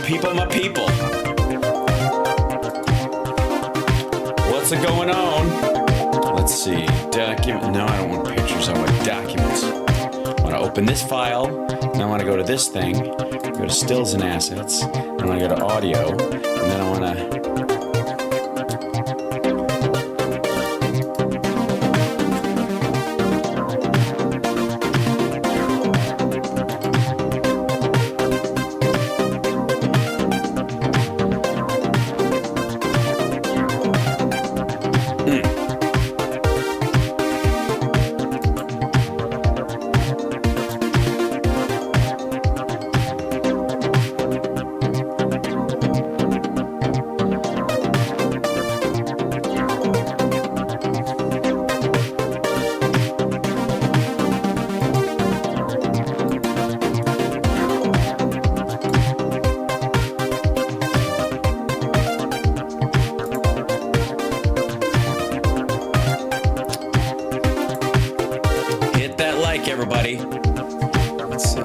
people, my people. What's going on? Let's see. Document. No, I don't want pictures. I want documents. I want to open this file. Then I want to go to this thing. Go to stills and assets. I want to go to audio. And then I want to. Everybody. Let's see.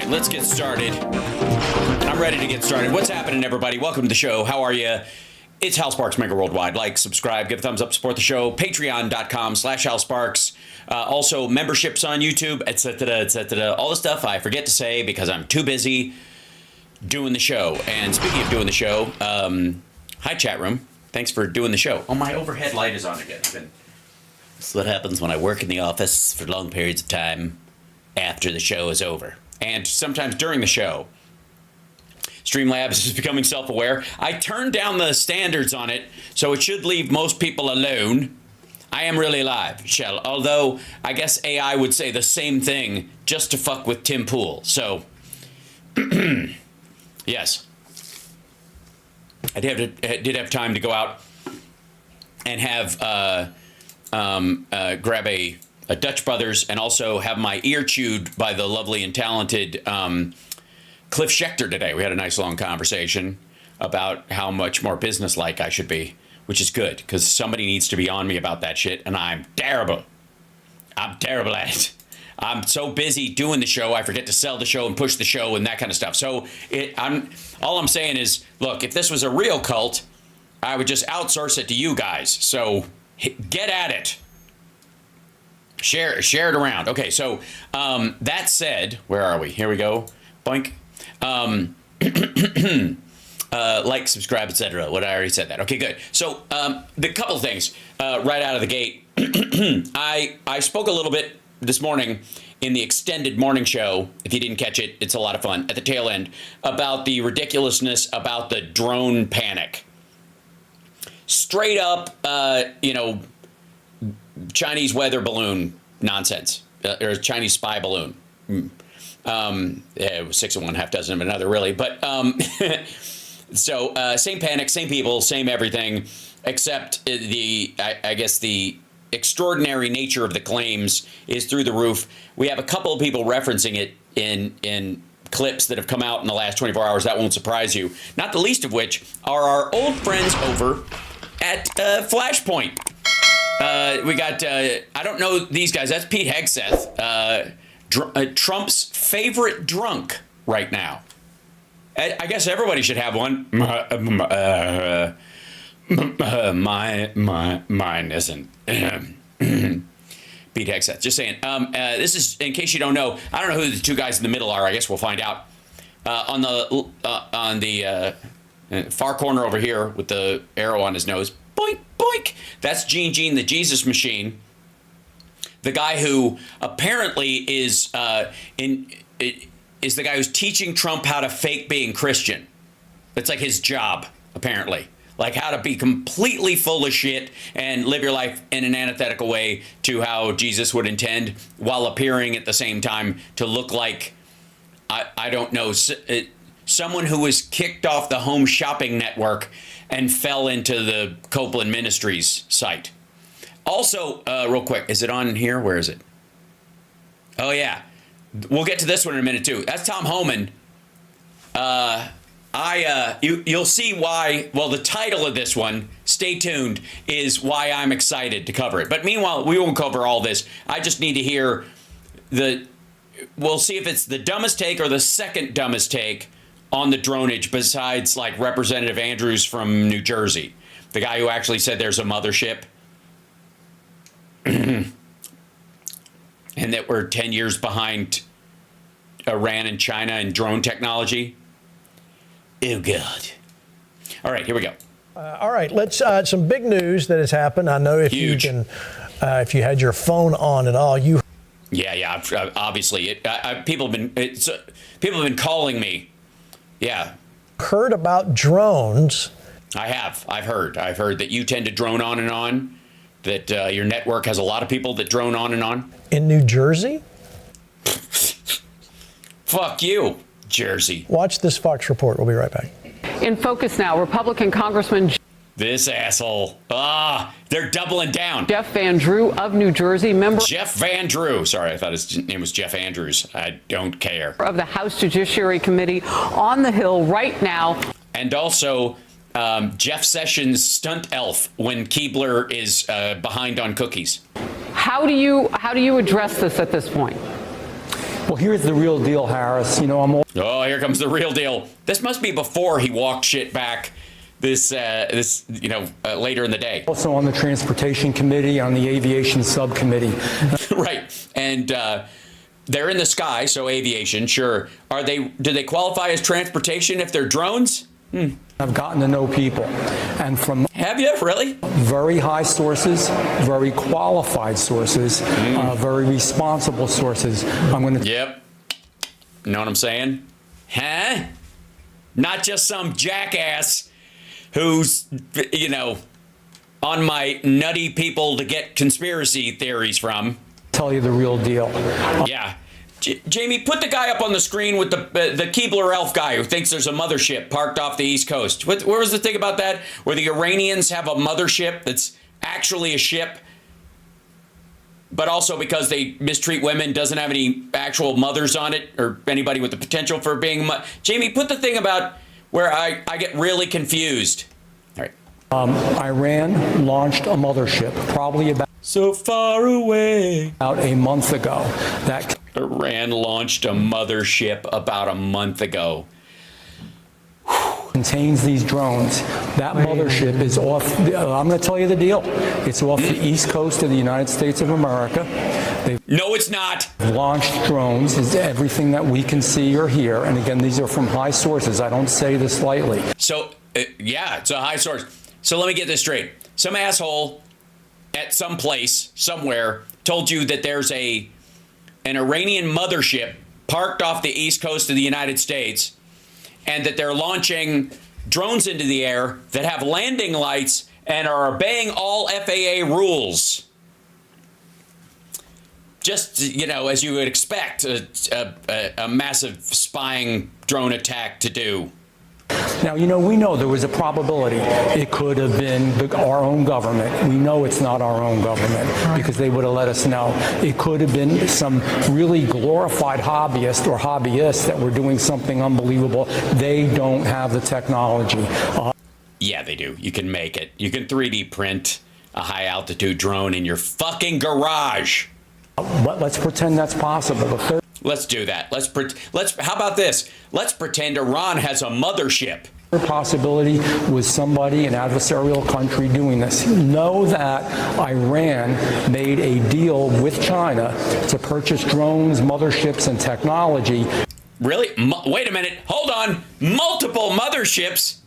Let's get started. I'm ready to get started. What's happening, everybody? Welcome to the show. How are you? It's Hal Sparks, Megaworldwide. Like, subscribe, give a thumbs up, support the show. Patreon.com/Hal Sparks. Also, memberships on YouTube, etc., etc. All the stuff I forget to say because I'm too busy doing the show. And speaking of doing the show, hi, chat room. Thanks for doing the show. Oh, my overhead light is on again. This is what happens when I work in the office for long periods of time after the show is over. And sometimes during the show. Streamlabs is becoming self-aware. I turned down the standards on it, so it should leave most people alone. I am really live, Shell. Although, I guess AI would say the same thing just to fuck with Tim Pool. So, yes. I did have time to go out and have, grab a Dutch Brothers and also have my ear chewed by the lovely and talented Cliff Schechter today. We had a nice long conversation about how much more businesslike I should be, which is good because somebody needs to be on me about that shit, and I'm terrible. I'm terrible at it. I'm so busy doing the show, I forget to sell the show and push the show and that kind of stuff. So all I'm saying is, look, if this was a real cult, I would just outsource it to you guys. So get at it. Share it around. Okay, so that said, where are we? Here we go. Boink. Like, subscribe, etc. What I already said that. Okay, good. So the couple things right out of the gate. I spoke a little bit this morning in the extended morning show. If you didn't catch it, it's a lot of fun at the tail end about the ridiculousness about the drone panic. Straight up, Chinese weather balloon nonsense, or Chinese spy balloon. It was 6 of one, half dozen of another, really. But so same panic, same people, same everything, except I guess the extraordinary nature of the claims is through the roof. We have a couple of people referencing it in clips that have come out in the last 24 hours. That won't surprise you. Not the least of which are our old friends over at Flashpoint. We got, I don't know these guys. That's Pete Hegseth. Trump's favorite drunk right now. I guess everybody should have one. Mine isn't. Pete Hegseth. Just saying. This is, in case you don't know, I don't know who the two guys in the middle are. I guess we'll find out. On the far corner over here with the arrow on his nose, boink, boink. That's Gene, the Jesus machine. The guy who apparently is the guy who's teaching Trump how to fake being Christian. That's like his job, apparently. Like how to be completely full of shit and live your life in an antithetical way to how Jesus would intend, while appearing at the same time to look like, I don't know, someone who was kicked off the Home Shopping Network and fell into the Copeland Ministries site. Also, real quick, is it on here? Where is it? Oh, yeah. We'll get to this one in a minute, too. That's Tom Homan. You'll see why. Well, the title of this one, stay tuned, is why I'm excited to cover it. But meanwhile, we won't cover all this. I just need to hear we'll see if it's the dumbest take or the second dumbest take on the dronage, besides like Representative Andrews from New Jersey, the guy who actually said there's a mothership and that we're 10 years behind Iran and China in drone technology. Oh, God. All right, here we go. All right, let's some big news that has happened. I know if Huge. you can, if you had your phone on at all, you. Yeah. Obviously, people have been calling me. Yeah. Heard about drones. I have. I've heard that you tend to drone on and on. That your network has a lot of people that drone on and on. In New Jersey? Fuck you, Jersey. Watch this Fox report. We'll be right back. In focus now, Republican Congressman This asshole. They're doubling down. Jeff Van Drew of New Jersey, member Jeff Van Drew. Sorry, I thought his name was Jeff Andrews. I don't care. of the House Judiciary Committee on the Hill right now. And also Jeff Sessions' stunt elf when Keebler is behind on cookies. How do you address this at this point? Well, here's the real deal, Harris. Oh, here comes the real deal. This must be before he walked shit back later in the day. Also on the Transportation Committee, on the Aviation Subcommittee. Right. And they're in the sky, so aviation, sure. Do they qualify as transportation if they're drones? I've gotten to know people. And from Have you? Really? very high sources, very qualified sources, very responsible sources, I'm going to... Yep. Know what I'm saying? Huh? Not just some jackass who's, on my nutty people to get conspiracy theories from. tell you the real deal. Yeah. Jamie, put the guy up on the screen with the Keebler elf guy who thinks there's a mothership parked off the East Coast. Where was the thing about that? Where the Iranians have a mothership that's actually a ship, but also because they mistreat women, doesn't have any actual mothers on it or anybody with the potential for being Jamie, put the thing about where I get really confused. All right. Iran launched a mothership probably about So far away. a month ago. That Iran launched a mothership about a month ago. contains these drones. That mothership is off, I'm going to tell you the deal. It's off the east coast of the United States of America. They've No, it's not. launched drones, is everything that we can see or hear. And again, these are from high sources. I don't say this lightly. So, yeah, it's a high source. So let me get this straight. Some asshole at some place, somewhere, told you that there's an Iranian mothership parked off the east coast of the United States, and that they're launching drones into the air that have landing lights and are obeying all FAA rules. Just, as you would expect a massive spying drone attack to do. Now, we know there was a probability it could have been our own government. We know it's not our own government because they would have let us know. It could have been some really glorified hobbyists that were doing something unbelievable. They don't have the technology. Yeah, they do. You can make it. You can 3D print a high-altitude drone in your fucking garage. But let's pretend that's possible. Let's do that. How about this? Let's pretend Iran has a mothership. Possibility was somebody, an adversarial country, doing this. Know that Iran made a deal with China to purchase drones, motherships, and technology. Really? Wait a minute. Hold on. Multiple motherships?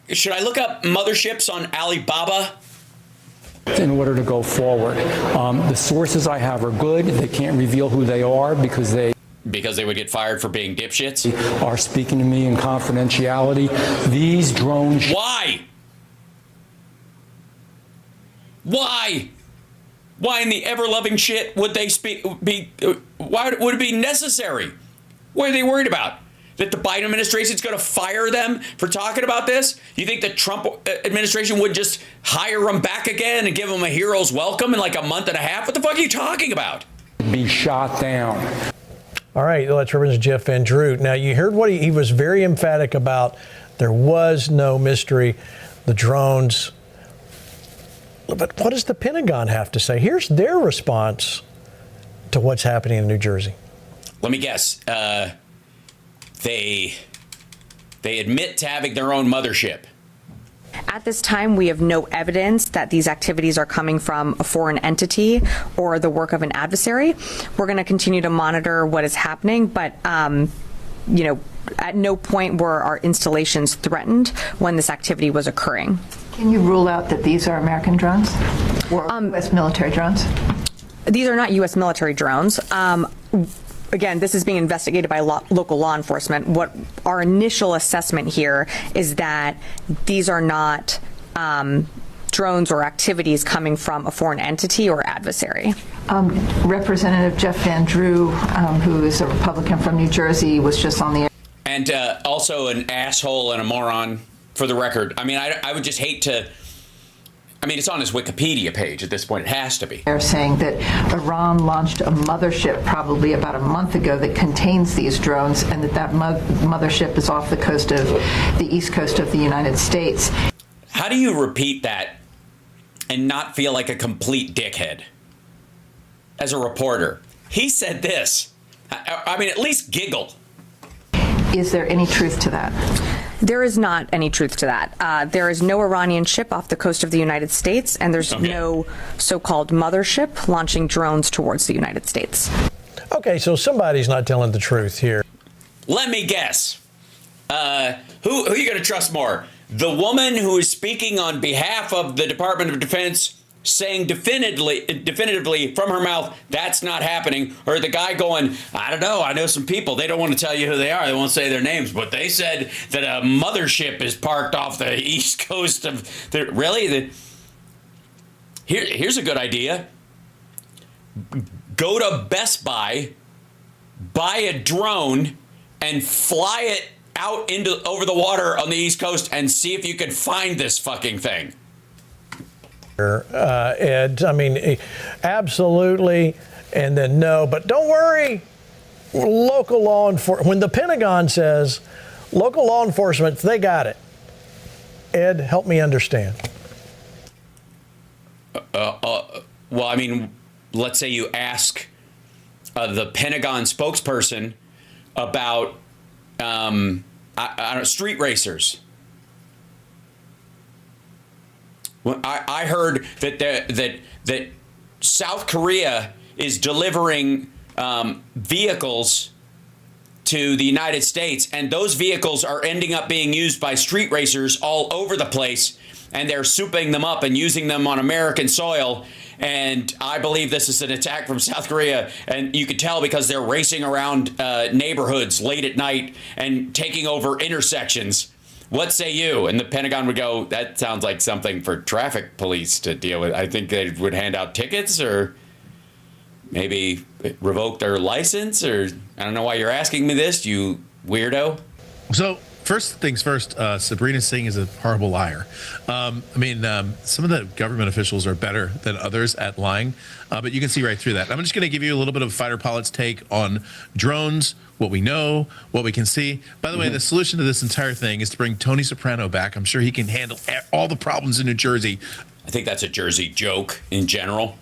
Should I look up motherships on Alibaba? In order to go forward. The sources I have are good. They can't reveal who they are because they would get fired for being dipshits? Are speaking to me in confidentiality. These drones... Why? Why? Why in the ever-loving shit would they why would it be necessary? What are they worried about? That the Biden administration is going to fire them for talking about this? You think the Trump administration would just hire them back again and give them a hero's welcome in like a month and a half? What the fuck are you talking about? Be shot down. All right, that's Representative Jeff Van Drew. Now, you heard what he was very emphatic about. There was no mystery, the drones. But what does the Pentagon have to say? Here's their response to what's happening in New Jersey. Let me guess. They admit to having their own mothership. At this time, we have no evidence that these activities are coming from a foreign entity or the work of an adversary. We're going to continue to monitor what is happening, but at no point were our installations threatened when this activity was occurring. Can you rule out that these are American drones or U.S. military drones? These are not U.S. military drones. Again, this is being investigated by local law enforcement. What our initial assessment here is that these are not drones or activities coming from a foreign entity or adversary. Representative Jeff Van Drew, who is a Republican from New Jersey, was just on the air. And also an asshole and a moron, for the record. I mean, I would just hate to... I mean, it's on his Wikipedia page at this point. It has to be. They're saying that Iran launched a mothership probably about a month ago that contains these drones, and that mothership is off the coast of the east coast of the United States. How do you repeat that and not feel like a complete dickhead as a reporter? He said this. I mean, at least giggle. Is there any truth to that? There is not any truth to that. There is no Iranian ship off the coast of the United States, and there's no so-called mothership launching drones towards the United States. Okay, so somebody's not telling the truth here. Let me guess. Who are you going to trust more? The woman who is speaking on behalf of the Department of Defense, saying definitively from her mouth, that's not happening, or the guy going, I don't know, I know some people, they don't want to tell you who they are, they won't say their names, but they said that a mothership is parked off the east coast of here's a good idea. Go to Best Buy, buy a drone, and fly it out over the water on the east coast and see if you can find this fucking thing. Ed, I mean, absolutely, and then no, but don't worry. Local law enforcement, when the Pentagon says local law enforcement, they got it. Ed, help me understand. Well, I mean, let's say you ask the Pentagon spokesperson about I don't know, street racers. Well, I heard that South Korea is delivering vehicles to the United States, and those vehicles are ending up being used by street racers all over the place, and they're souping them up and using them on American soil. And I believe this is an attack from South Korea, and you could tell because they're racing around neighborhoods late at night and taking over intersections. What say you? And the Pentagon would go, that sounds like something for traffic police to deal with. I think they would hand out tickets or maybe revoke their license, or I don't know why you're asking me this, you weirdo. So first things first, Sabrina Singh is a horrible liar. Some of the government officials are better than others at lying, but you can see right through that. I'm just going to give you a little bit of fighter pilot's take on drones, what we know, what we can see. By the way, the solution to this entire thing is to bring Tony Soprano back. I'm sure he can handle all the problems in New Jersey I think that's a Jersey joke in general.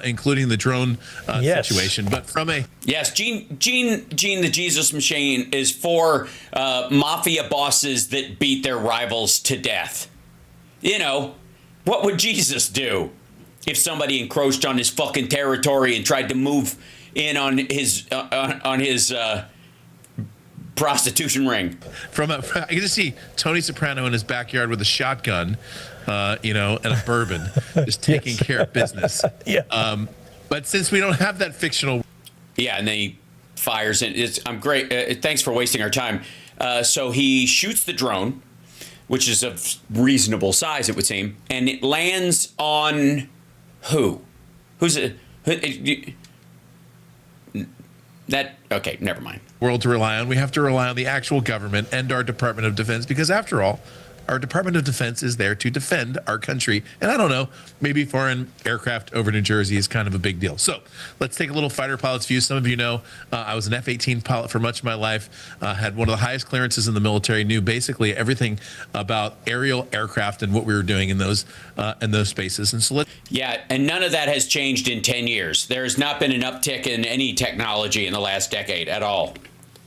Including the drone situation. But from a... Yes, Gene, the Jesus machine is for mafia bosses that beat their rivals to death. You know, what would Jesus do if somebody encroached on his fucking territory and tried to move in on his prostitution ring? I can just see Tony Soprano in his backyard with a shotgun, and a bourbon, just taking care of business. Yeah. But since we don't have that fictional... Yeah, and then he fires it. I'm great. Thanks for wasting our time. So he shoots the drone, which is of reasonable size, it would seem, and it lands on who? Who's it? Okay, never mind. World to rely on. We have to rely on the actual government and our Department of Defense, because after all, our Department of Defense is there to defend our country. And I don't know, maybe foreign aircraft over New Jersey is kind of a big deal. So let's take a little fighter pilot's view. Some of you know I was an F-18 pilot for much of my life, had one of the highest clearances in the military, knew basically everything about aerial aircraft and what we were doing in those spaces. And so yeah, and none of that has changed in 10 years. There's not been an uptick in any technology in the last decade at all.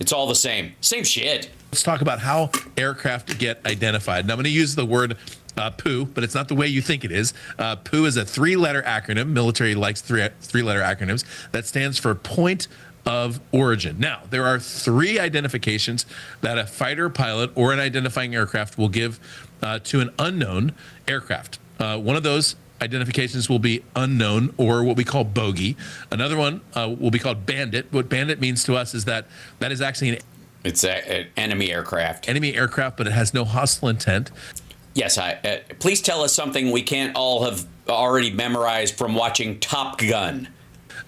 It's all the same. Same shit. Let's talk about how aircraft get identified. Now, I'm going to use the word POO, but it's not the way you think it is. POO is a three-letter acronym. Military likes three-letter acronyms. That stands for Point of Origin. Now, there are three identifications that a fighter pilot or an identifying aircraft will give to an unknown aircraft. One of those identifications will be unknown, or what we call bogey. Another one will be called bandit. What bandit means to us is that is actually it's an enemy aircraft. Enemy aircraft, but it has no hostile intent. Yes, please tell us something we can't all have already memorized from watching Top Gun.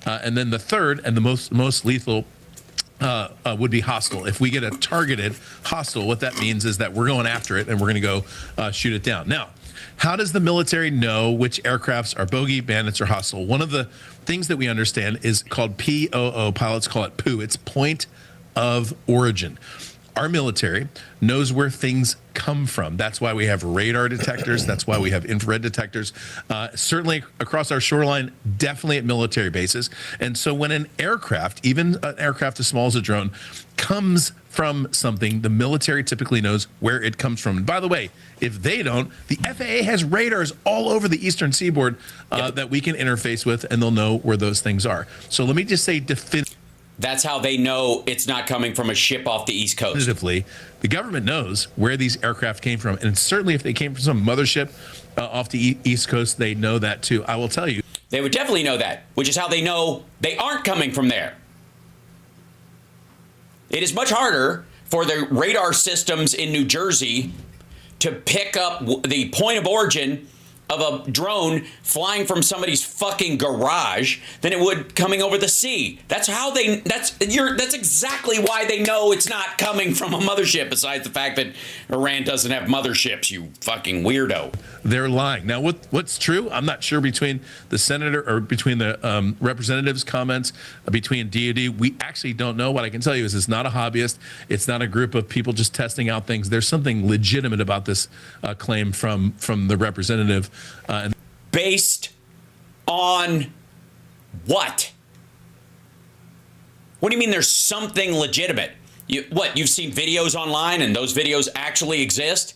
And then the third and the most lethal would be hostile. If we get a targeted hostile, what that means is that we're going after it and we're going to go shoot it down. Now, how does the military know which aircrafts are bogey, bandits, or hostile? One of the things that we understand is called POO. Pilots call it POO. It's Point of Origin. Our military knows where things come from. That's why we have radar detectors. That's why we have infrared detectors. Certainly across our shoreline, definitely at military bases. And so when an aircraft, even an aircraft as small as a drone, comes from something, the military typically knows where it comes from. And by the way, if they don't, the FAA has radars all over the eastern seaboard that we can interface with, and they'll know where those things are. So let me just say that's how they know it's not coming from a ship off the East Coast. Definitively, the government knows where these aircraft came from. And certainly if they came from some mothership off the East Coast, they know that too. I will tell you. They would definitely know that, which is how they know they aren't coming from there. It is much harder for the radar systems in New Jersey to pick up the point of origin of a drone flying from somebody's fucking garage than it would coming over the sea. That's exactly why they know it's not coming from a mothership, besides the fact that Iran doesn't have motherships, you fucking weirdo. They're lying. Now, what's true? I'm not sure between the senator or between the representatives' comments, between DOD. We actually don't know. What I can tell you is it's not a hobbyist. It's not a group of people just testing out things. There's something legitimate about this claim from the representative. Based on what? What do you mean there's something legitimate? You've seen videos online and those videos actually exist?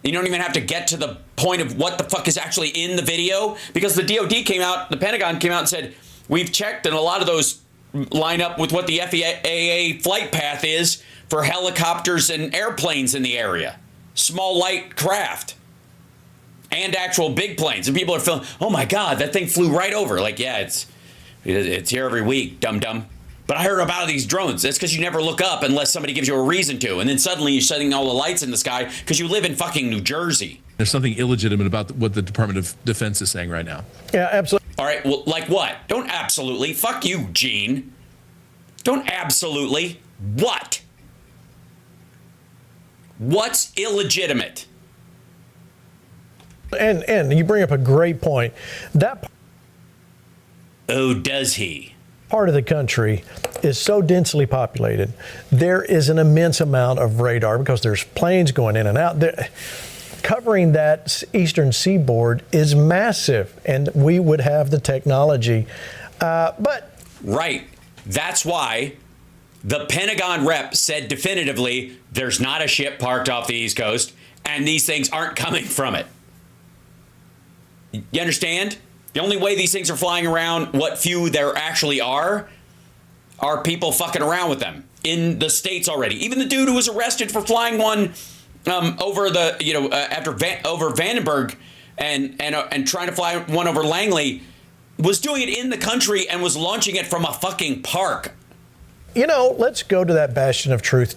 You don't even have to get to the point of what the fuck is actually in the video, because the DOD came out, the Pentagon came out and said, we've checked and a lot of those line up with what the FAA flight path is for helicopters and airplanes in the area. Small light craft. And actual big planes. And people are feeling, oh my God, that thing flew right over. Like, yeah, it's here every week, dum-dum. But I heard about these drones. That's because you never look up unless somebody gives you a reason to. And then suddenly you're setting all the lights in the sky because you live in fucking New Jersey. There's something illegitimate about what the Department of Defense is saying right now. Yeah, absolutely. All right, well, like what? Don't absolutely. Fuck you, Gene. Don't absolutely. What? What's illegitimate? And you bring up a great point. Oh, does he? Part of the country is so densely populated. There is an immense amount of radar because there's planes going in and out. covering that eastern seaboard is massive, and we would have the technology. But right. That's why the Pentagon rep said definitively there's not a ship parked off the East Coast, and these things aren't coming from it. You understand? The only way these things are flying around, what few there actually are people fucking around with them in the States already. Even the dude who was arrested for flying one over the, over Vandenberg and trying to fly one over Langley was doing it in the country and was launching it from a fucking park. Let's go to that bastion of truth,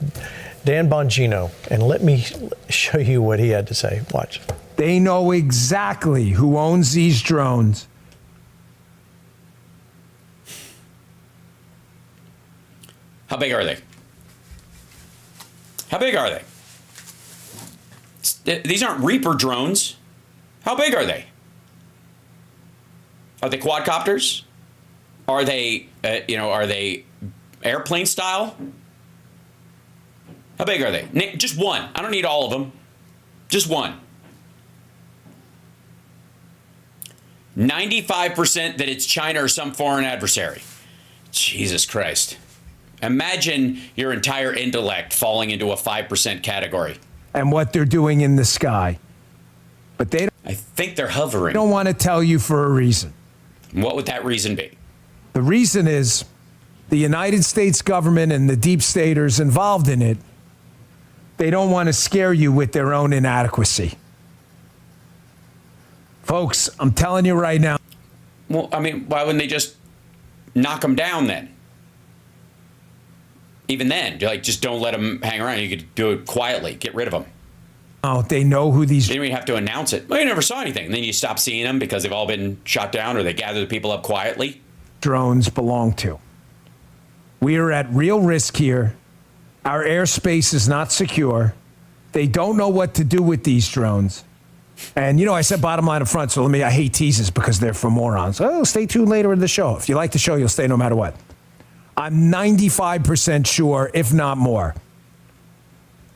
Dan Bongino, and let me show you what he had to say. Watch. They know exactly who owns these drones. How big are they? How big are they? These aren't Reaper drones. How big are they? Are they quadcopters? Are they, are they airplane style? How big are they? Just one. I don't need all of them. Just one. 95% that it's China or some foreign adversary. Jesus Christ. Imagine your entire intellect falling into a 5% category. And what they're doing in the sky. But they I think they're hovering. don't want to tell you for a reason. What would that reason be? The reason is the United States government and the deep staters involved in it, they don't want to scare you with their own inadequacy. Folks, I'm telling you right now. Well, I mean, why wouldn't they just knock them down then? Even then, just don't let them hang around. You could do it quietly. Get rid of them. Oh, they know who these. You didn't even have to announce it. Well, you never saw anything. And then you stop seeing them because they've all been shot down, or they gather the people up quietly. Drones belong to. We are at real risk here. Our airspace is not secure. They don't know what to do with these drones. And, I said bottom line up front, so I hate teases because they're for morons. Oh, stay tuned later in the show. If you like the show, you'll stay no matter what. I'm 95% sure, if not more,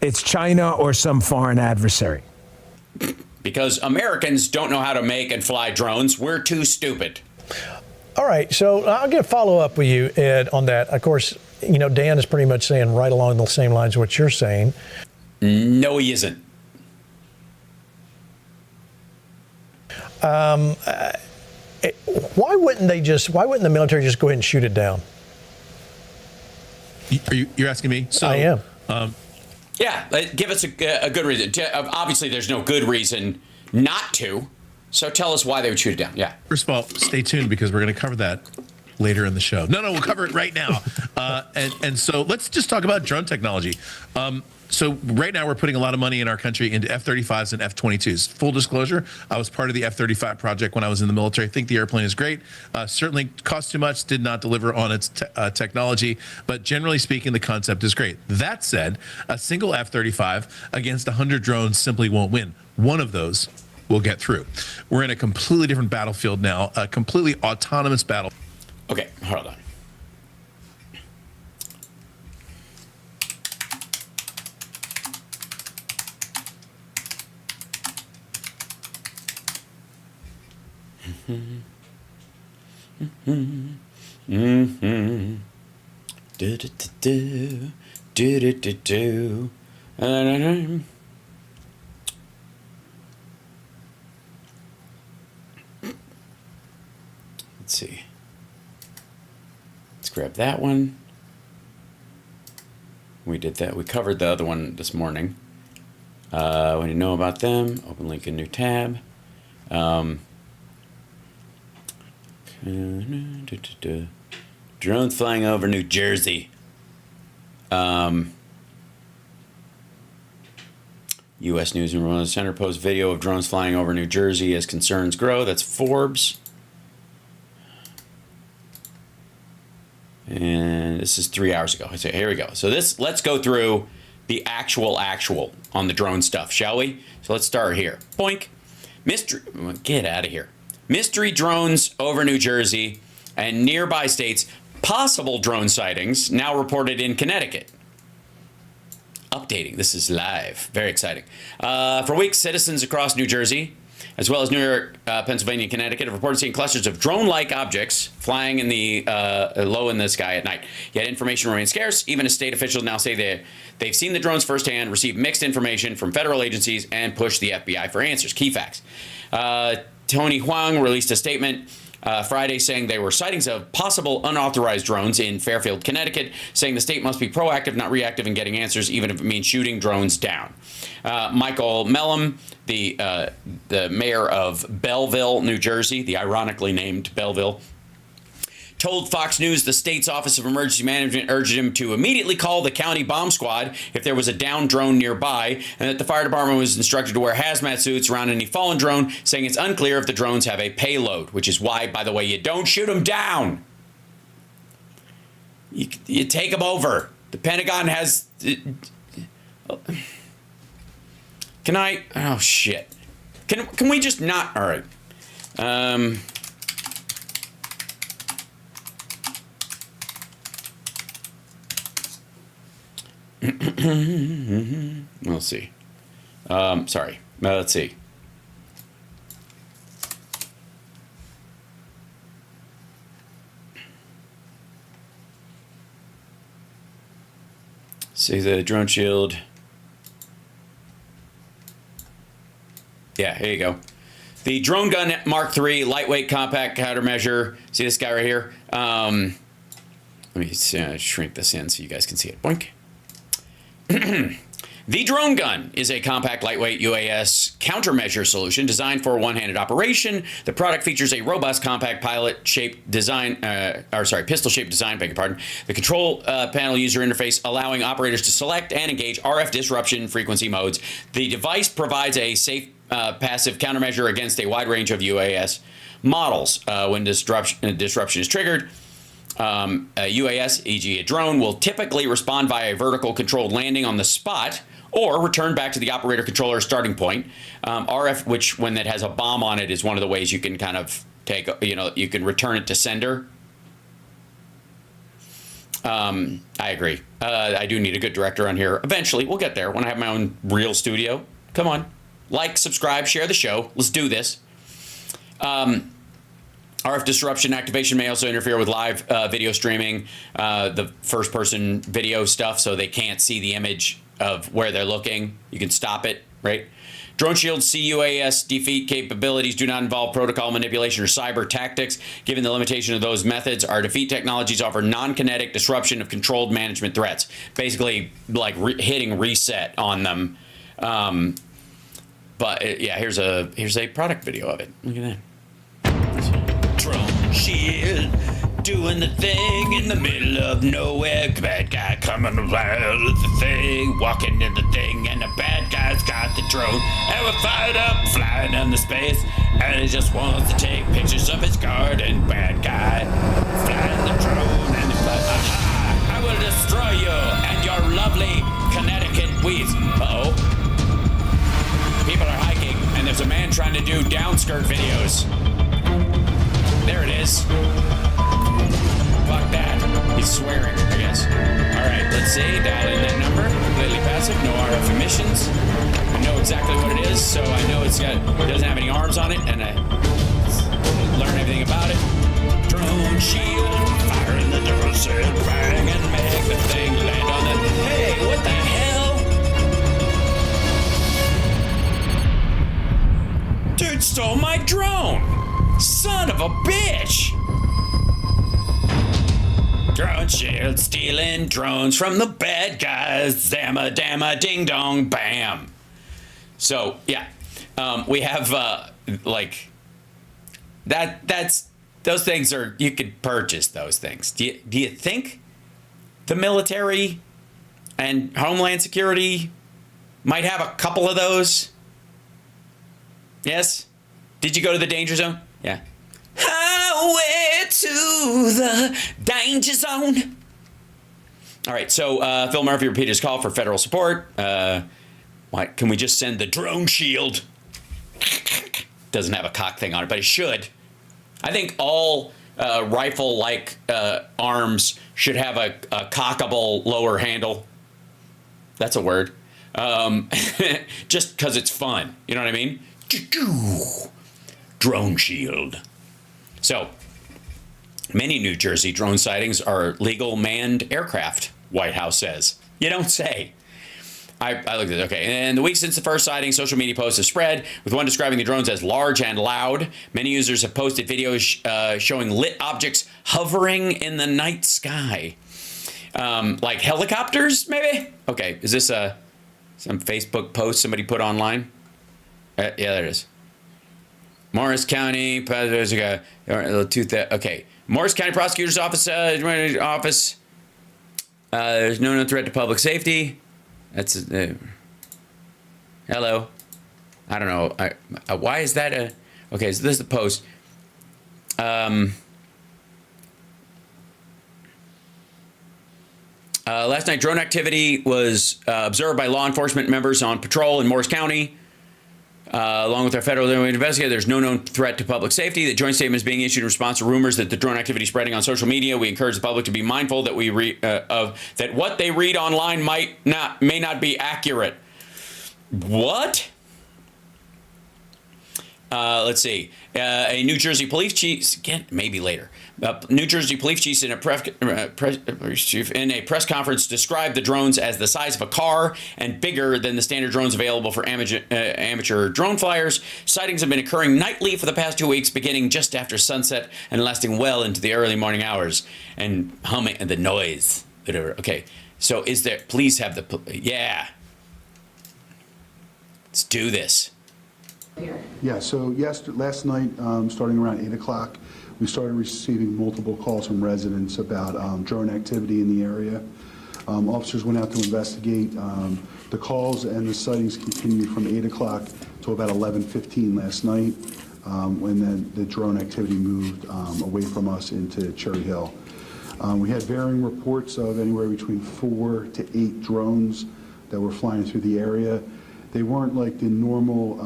it's China or some foreign adversary. Because Americans don't know how to make and fly drones. We're too stupid. All right, so I'll get a follow-up with you, Ed, on that. Of course, Dan is pretty much saying right along the same lines of what you're saying. No, he isn't. Why wouldn't the military just go ahead and shoot it down? You're asking me? So, I am. Yeah, give us a good reason. Obviously, there's no good reason not to. So tell us why they would shoot it down. Yeah. First of all, stay tuned because we're going to cover that later in the show. No, we'll cover it right now. And so let's just talk about drone technology. So right now we're putting a lot of money in our country into F-35s and F-22s. Full disclosure, I was part of the F-35 project when I was in the military. I think the airplane is great. Certainly cost too much, did not deliver on its technology, but generally speaking, the concept is great. That said, a single F-35 against 100 drones simply won't win. One of those will get through. We're in a completely different battlefield now, a completely autonomous battle. Okay, hold on. Let's see. Let's grab that one. We did that. We covered the other one this morning. When you know about them, open link in new tab. Drones flying over New Jersey. U.S. News and World Center posts video of drones flying over New Jersey as concerns grow. That's Forbes. And this is 3 hours ago. So here we go. So let's go through the actual on the drone stuff, shall we? So let's start here. Boink. Get out of here. Mystery drones over New Jersey and nearby states. Possible drone sightings now reported in Connecticut. updating. This is live. Very exciting. For weeks, citizens across New Jersey, as well as New York, Pennsylvania, and Connecticut, have reported seeing clusters of drone-like objects flying in the low in the sky at night. Yet information remains scarce, even as state officials now say they've seen the drones firsthand, received mixed information from federal agencies, and pushed the FBI for answers. Key facts. Tony Huang released a statement Friday saying they were sightings of possible unauthorized drones in Fairfield, Connecticut, saying the state must be proactive, not reactive, in getting answers, even if it means shooting drones down. Michael Mellum, the mayor of Belleville, New Jersey, the ironically named Belleville, told Fox News the state's Office of Emergency Management urged him to immediately call the county bomb squad if there was a downed drone nearby, and that the fire department was instructed to wear hazmat suits around any fallen drone, saying it's unclear if the drones have a payload, which is why, by the way, you don't shoot them down. You take them over. The Pentagon has... Can I... Oh, shit. Can we just not... All right. We'll see. Sorry. Let's see. See the drone shield. Yeah, here you go. The drone gun Mark III, lightweight, compact countermeasure. See this guy right here? Let me shrink this in so you guys can see it. Boink. The drone gun is a compact, lightweight UAS countermeasure solution designed for one-handed operation. The product features a robust, compact pilot-shaped design, pistol-shaped design, beg your pardon. The control panel user interface allowing operators to select and engage RF disruption frequency modes. The device provides a safe, passive countermeasure against a wide range of UAS models. When disruption is triggered, a UAS, e.g. a drone, will typically respond via a vertical controlled landing on the spot or return back to the operator controller starting point. RF, which when it has a bomb on it, is one of the ways you can kind of take, you can return it to sender. I agree. I do need a good director on here. Eventually, we'll get there when I have my own real studio. Come on. Like, subscribe, share the show. Let's do this. RF disruption activation may also interfere with live video streaming, the first-person video stuff, so they can't see the image of where they're looking. You can stop it, right? Drone Shield's CUAS defeat capabilities do not involve protocol manipulation or cyber tactics. Given the limitation of those methods, our defeat technologies offer non-kinetic disruption of controlled management threats. Basically, like hitting reset on them. But yeah, here's a product video of it. Look at that. Drone Shield doing the thing in the middle of nowhere. Bad guy coming around with the thing, walking in the thing, and the bad guy's got the drone. And we're fired up, flying into space, and he just wants to take pictures of his garden. Bad guy flying the drone, and he's like, aha! I will destroy you and your lovely Connecticut weeds. Uh-oh. People are hiking, and there's a man trying to do downskirt videos. There it is. Fuck that. He's swearing, I guess. All right, let's see. Dial in that number. Completely passive. No RF emissions. I know exactly what it is, so I know it doesn't have any arms on it, and I learn everything about it. Drone shield, fire in the drone shield, bang, and make the thing land on the... Hey, what the hell? Dude stole my drone! Son of a bitch! Drone Shield stealing drones from the bad guys. Zamma damma ding dong bam. So yeah, we have like that's those things are, you could purchase those things. Do you think the military and Homeland Security might have a couple of those? Yes. Did you go to the danger zone? Yeah. Highway to the danger zone. All right, so Phil Murphy repeated his call for federal support. Why can we just send the Drone Shield? Doesn't have a cock thing on it, but it should. I think all rifle-like arms should have a cockable lower handle. That's a word. Just because it's fun. You know what I mean? Drone shield. So, many New Jersey drone sightings are legal manned aircraft, White House says. You don't say. I looked at it. Okay. And in the week since the first sighting, social media posts have spread, with one describing the drones as large and loud. Many users have posted videos showing lit objects hovering in the night sky. Like helicopters, maybe? Okay. Is this some Facebook post somebody put online? Yeah, there it is. Morris County, okay. Morris County Prosecutor's Office, there's no known threat to public safety. That's hello. I don't know. Why is that a? Okay, so this is the post. Last night, drone activity was observed by law enforcement members on patrol in Morris County. Along with our federal investigator, there's no known threat to public safety. The joint statement is being issued in response to rumors that the drone activity is spreading on social media. We encourage the public to be mindful that that what they read online may not be accurate. What? Let's see. A New Jersey police chief, again, maybe later. New Jersey police chief in a press conference described the drones as the size of a car and bigger than the standard drones available for amateur drone flyers. Sightings have been occurring nightly for the past 2 weeks, beginning just after sunset and lasting well into the early morning hours. And humming and the noise. Okay, so is there? Please have the. Yeah. Let's do this. Yeah, so last night, starting around 8 o'clock, we started receiving multiple calls from residents about drone activity in the area. Officers went out to investigate. The calls and the sightings continued from 8 o'clock to about 11:15 last night, when the drone activity moved away from us into Cherry Hill. We had varying reports of anywhere between 4 to 8 drones that were flying through the area. They weren't like the normal,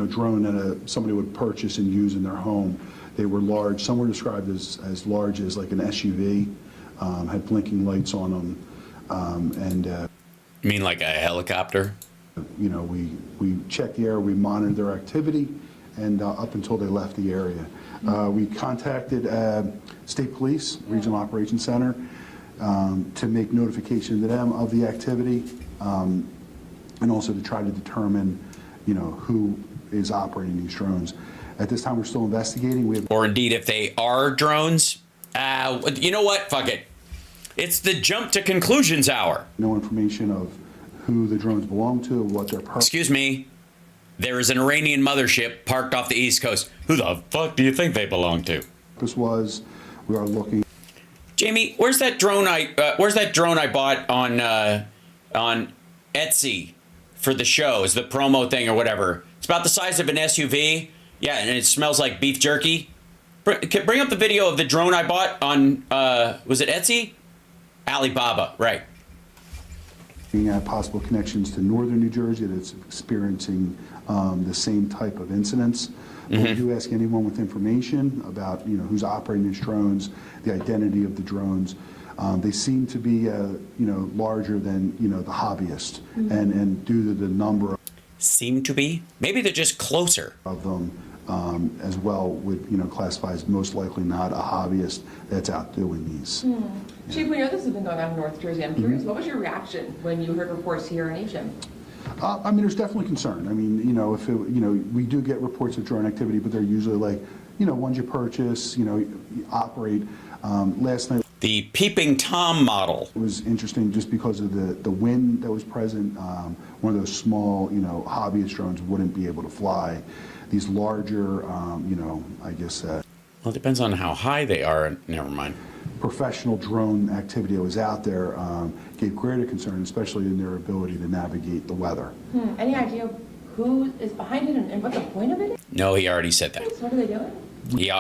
drone that somebody would purchase and use in their home. They were large. Some were described as large as like an SUV, had blinking lights on them, You mean like a helicopter? We checked the area, we monitored their activity, and up until they left the area. We contacted State Police, Regional Operations Center, to make notification to them of the activity, and also to try to determine, who is operating these drones. At this time, we're still investigating. Or indeed, if they are drones, you know what? Fuck it. It's the jump to conclusions hour. No information of who the drones belong to, what their purpose. Excuse me. There is an Iranian mothership parked off the East Coast. Who the fuck do you think they belong to? This was. We are looking. Jamie, where's that drone I bought on Etsy for the show? Is the promo thing or whatever? It's about the size of an SUV. Yeah, and it smells like beef jerky. Bring up the video of the drone I bought on, was it Etsy? Alibaba, right. Looking at possible connections to northern New Jersey that's experiencing the same type of incidents. But we do ask anyone with information about, who's operating these drones, the identity of the drones. They seem to be, larger than, the hobbyist, and due to the number seem to be? Maybe they're just closer. Of them as well would, classify as most likely not a hobbyist that's out doing these. Chief, we know this has been going on in North Jersey. I'm curious, what was your reaction when you heard reports here in Asian? There's definitely concern. If we do get reports of drone activity, but they're usually like, ones you purchase, operate. Last night, the peeping Tom model. It was interesting just because of the wind that was present. One of those small, hobbyist drones wouldn't be able to fly. These larger, I guess. Well, it depends on how high they are. Never mind. Professional drone activity that was out there gave greater concern, especially in their ability to navigate the weather. Any idea who is behind it and what the point of it is? No, he already said that. What are they doing? He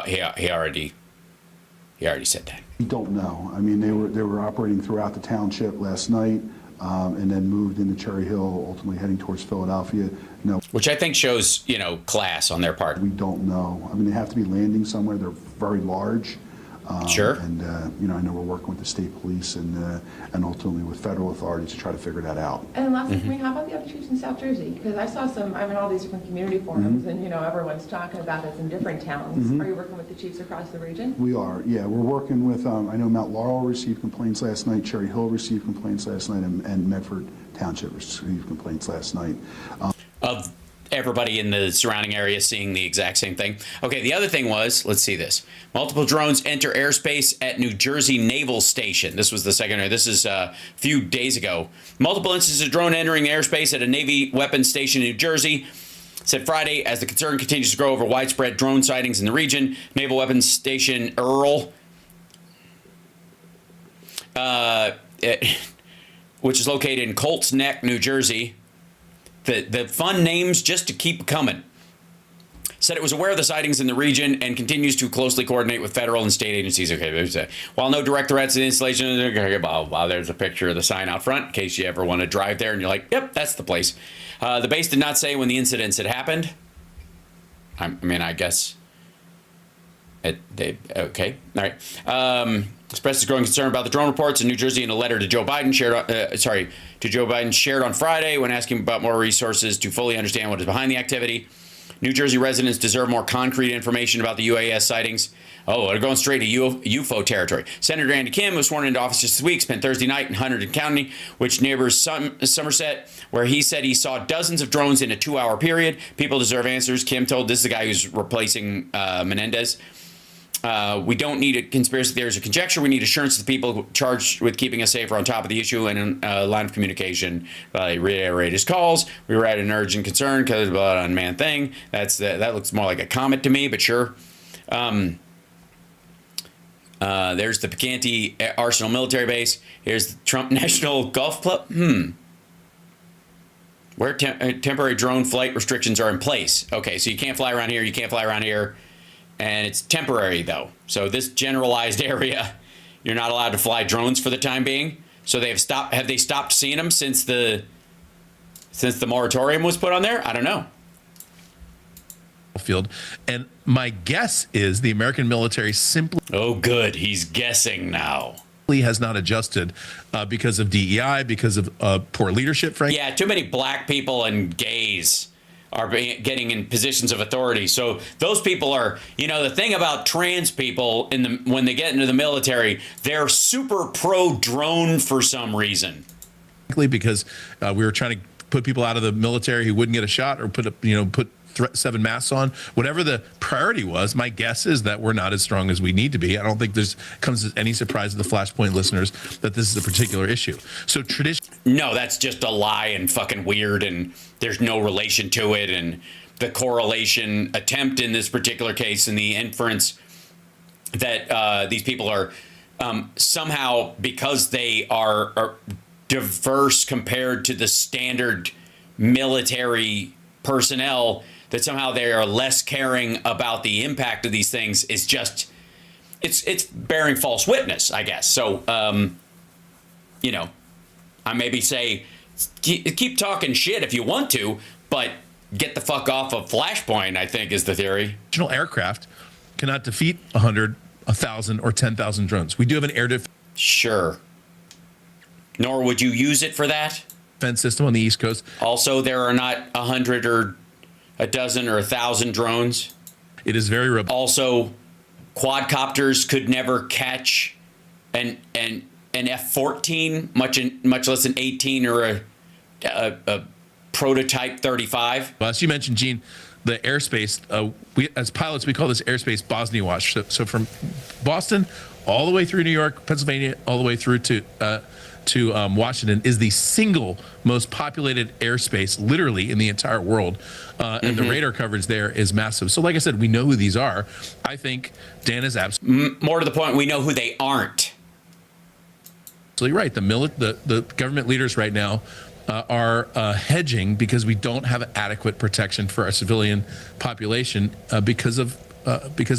already said that. We don't know. They were operating throughout the township last night, and then moved into Cherry Hill, ultimately heading towards Philadelphia. No. Which I think shows, class on their part. We don't know. They have to be landing somewhere. They're very large. Sure. And I know we're working with the state police and ultimately with federal authorities to try to figure that out. And last thing, how about the other chiefs in South Jersey? Because I saw I'm in all these different community forums, and everyone's talking about it in different towns. Are you working with the chiefs across the region? We are, yeah. We're working with, I know Mount Laurel received complaints last night, Cherry Hill received complaints last night, and Medford Township received complaints last night. Of everybody in the surrounding area seeing the exact same thing. Okay, the other thing was, let's see this. Multiple drones enter airspace at New Jersey Naval Station. This was the second, this is a few days ago. Multiple instances of drone entering airspace at a Navy weapons station in New Jersey. Said Friday, as the concern continues to grow over widespread drone sightings in the region, Naval Weapons Station Earl, which is located in Colts Neck, New Jersey. The fun names just to keep coming. Said it was aware of the sightings in the region and continues to closely coordinate with federal and state agencies. Okay, while no direct threats to the installation, there's a picture of the sign out front in case you ever want to drive there and you're like, yep, that's the place. The base did not say when the incidents had happened. I guess. Okay, all right. Expresses growing concern about the drone reports in New Jersey in a letter to Joe Biden shared on Friday when asking about more resources to fully understand what is behind the activity. New Jersey residents deserve more concrete information about the UAS sightings. Oh, they're going straight to UFO territory. Senator Andy Kim was sworn into office this week, spent Thursday night in Hunterdon County, which neighbors Somerset, where he said he saw dozens of drones in a 2-hour period. People deserve answers, Kim told. This is the guy who's replacing Menendez. We don't need a conspiracy theories or conjecture. We need assurance that the people charged with keeping us safe are on top of the issue and a line of communication. Reiterate his calls. We were at an urgent concern because of an unmanned thing. That looks more like a comment to me, but sure. There's the Picanti Arsenal military base. Here's the Trump National Golf Club. Where temporary drone flight restrictions are in place. Okay, so you can't fly around here. You can't fly around here. And it's temporary, though. So this generalized area, you're not allowed to fly drones for the time being. So have they stopped seeing them since the moratorium was put on there? I don't know. Field. And my guess is the American military simply... Oh, good. He's guessing now. ...has not adjusted because of DEI, because of poor leadership, frankly. Yeah, too many black people and gays are getting in positions of authority. So those people are, the thing about trans people when they get into the military, they're super pro drone for some reason. Because we were trying to put people out of the military who wouldn't get a shot or put 7 masks on. Whatever the priority was, my guess is that we're not as strong as we need to be. I don't think comes as any surprise to the Flashpoint listeners that this is a particular issue. So no, that's just a lie and fucking weird, and there's no relation to it. And the correlation attempt in this particular case and the inference that these people are somehow, because they are diverse compared to the standard military personnel, that somehow they are less caring about the impact of these things is just, it's bearing false witness, I guess. So, I maybe say, keep talking shit if you want to, but get the fuck off of Flashpoint, I think is the theory. National aircraft cannot defeat 100, 1,000, or 10,000 drones. We do have an air defense. Sure. Nor would you use it for that? Defense system on the East Coast. Also, there are not 100 or a dozen or 1,000 drones. It is very robust. Also, quadcopters could never catch an F-14, much less an 18 or a prototype 35. Well, as you mentioned, Gene, the airspace, we as pilots, we call this airspace Bosnia Wash. So from Boston all the way through New York, Pennsylvania, all the way through to Washington is the single most populated airspace literally in the entire world. And the radar coverage there is massive. So like I said, we know who these are. I think Dan is absolutely... More to the point, we know who they aren't. Absolutely right. The government leaders right now are hedging because we don't have adequate protection for our civilian population because of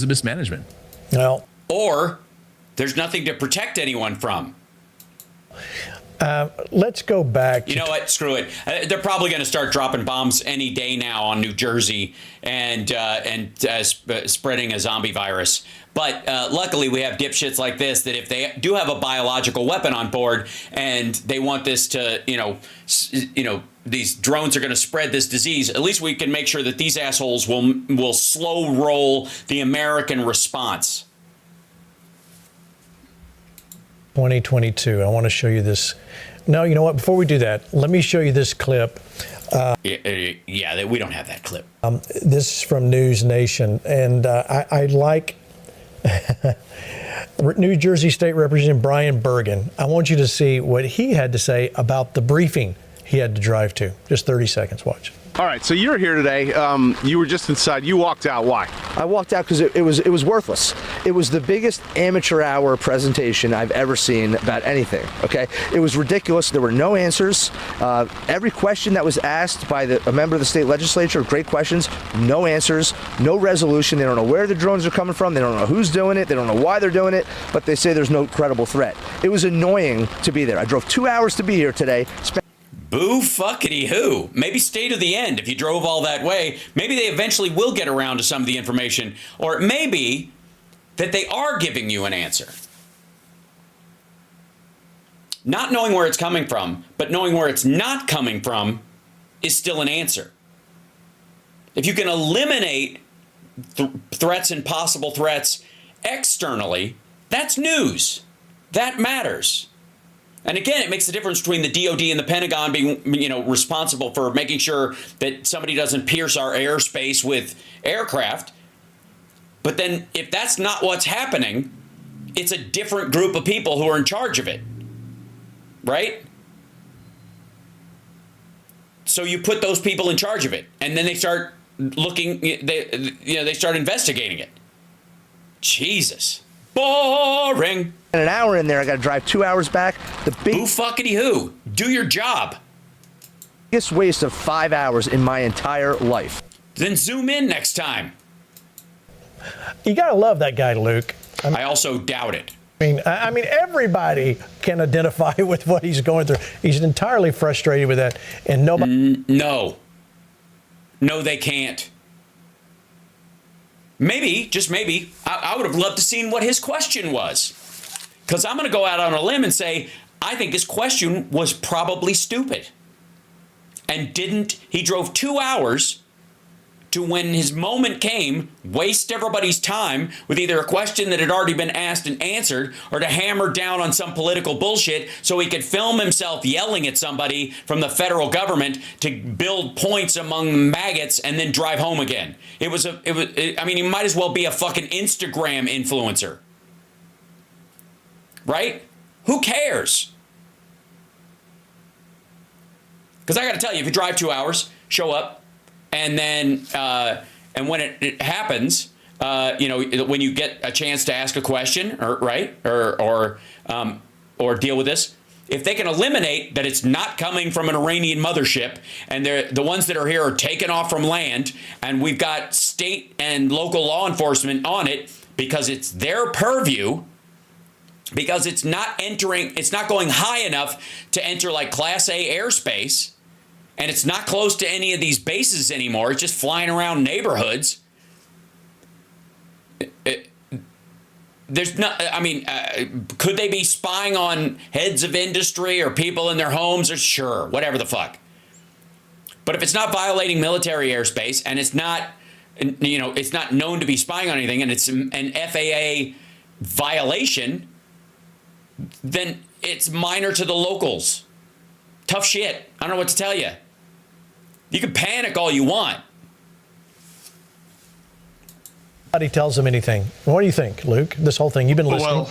mismanagement. Well, or there's nothing to protect anyone from. Let's go back. You know what? Screw it. They're probably going to start dropping bombs any day now on New Jersey and spreading a zombie virus. But luckily, we have dipshits like this that if they do have a biological weapon on board and they want this to, these drones are going to spread this disease, at least we can make sure that these assholes will slow roll the American response. 2022. I want to show you this. No, you know what? Before we do that, let me show you this clip. Yeah, we don't have that clip. This is from News Nation, and I like New Jersey State Representative Brian Bergen. I want you to see what he had to say about the briefing he had to drive to. Just 30 seconds. Watch. All right, so you're here today. You were just inside. You walked out. Why? I walked out because it was worthless. It was the biggest amateur hour presentation I've ever seen about anything. Okay, it was ridiculous. There were no answers. Every question that was asked by a member of the state legislature, great questions, no answers, no resolution. They don't know where the drones are coming from. They don't know who's doing it. They don't know why they're doing it. But they say there's no credible threat. It was annoying to be there. I drove 2 hours to be here today. Boo fuckity who. Maybe stay to the end if you drove all that way. Maybe they eventually will get around to some of the information. Or it may be that they are giving you an answer. Not knowing where it's coming from, but knowing where it's not coming from is still an answer. If you can eliminate threats and possible threats externally, that's news. That matters. And again, it makes the difference between the DOD and the Pentagon being, responsible for making sure that somebody doesn't pierce our airspace with aircraft. But then if that's not what's happening, it's a different group of people who are in charge of it. Right? So you put those people in charge of it, and then they start looking, they start investigating it. Jesus. Boring. And an hour in there, I got to drive 2 hours back. Who fuckity who? Do your job. Biggest waste of 5 hours in my entire life. Then zoom in next time. You got to love that guy, Luke. I also doubt it. I mean, everybody can identify with what he's going through. He's entirely frustrated with that, and nobody. No, they can't. Maybe, just maybe, I would have loved to seen what his question was. Because I'm going to go out on a limb and say, I think his question was probably stupid. And he drove 2 hours to, when his moment came, waste everybody's time with either a question that had already been asked and answered, or to hammer down on some political bullshit so he could film himself yelling at somebody from the federal government to build points among the maggots and then drive home again. He might as well be a fucking Instagram influencer. Right? Who cares? Because I got to tell you, if you drive 2 hours, show up, and then and when it happens, when you get a chance to ask a question, or deal with this, if they can eliminate that it's not coming from an Iranian mothership, and the ones that are here are taken off from land, and we've got state and local law enforcement on it because it's their purview. Because it's not going high enough to enter like Class A airspace, and it's not close to any of these bases anymore. It's just flying around neighborhoods. Could they be spying on heads of industry or people in their homes? Or sure, whatever the fuck. But if it's not violating military airspace, and it's not known to be spying on anything, and it's an FAA violation, then it's minor to the locals. Tough shit. I don't know what to tell you. You can panic all you want. Nobody tells them anything. What do you think, Luke? This whole thing, you've been listening. Well,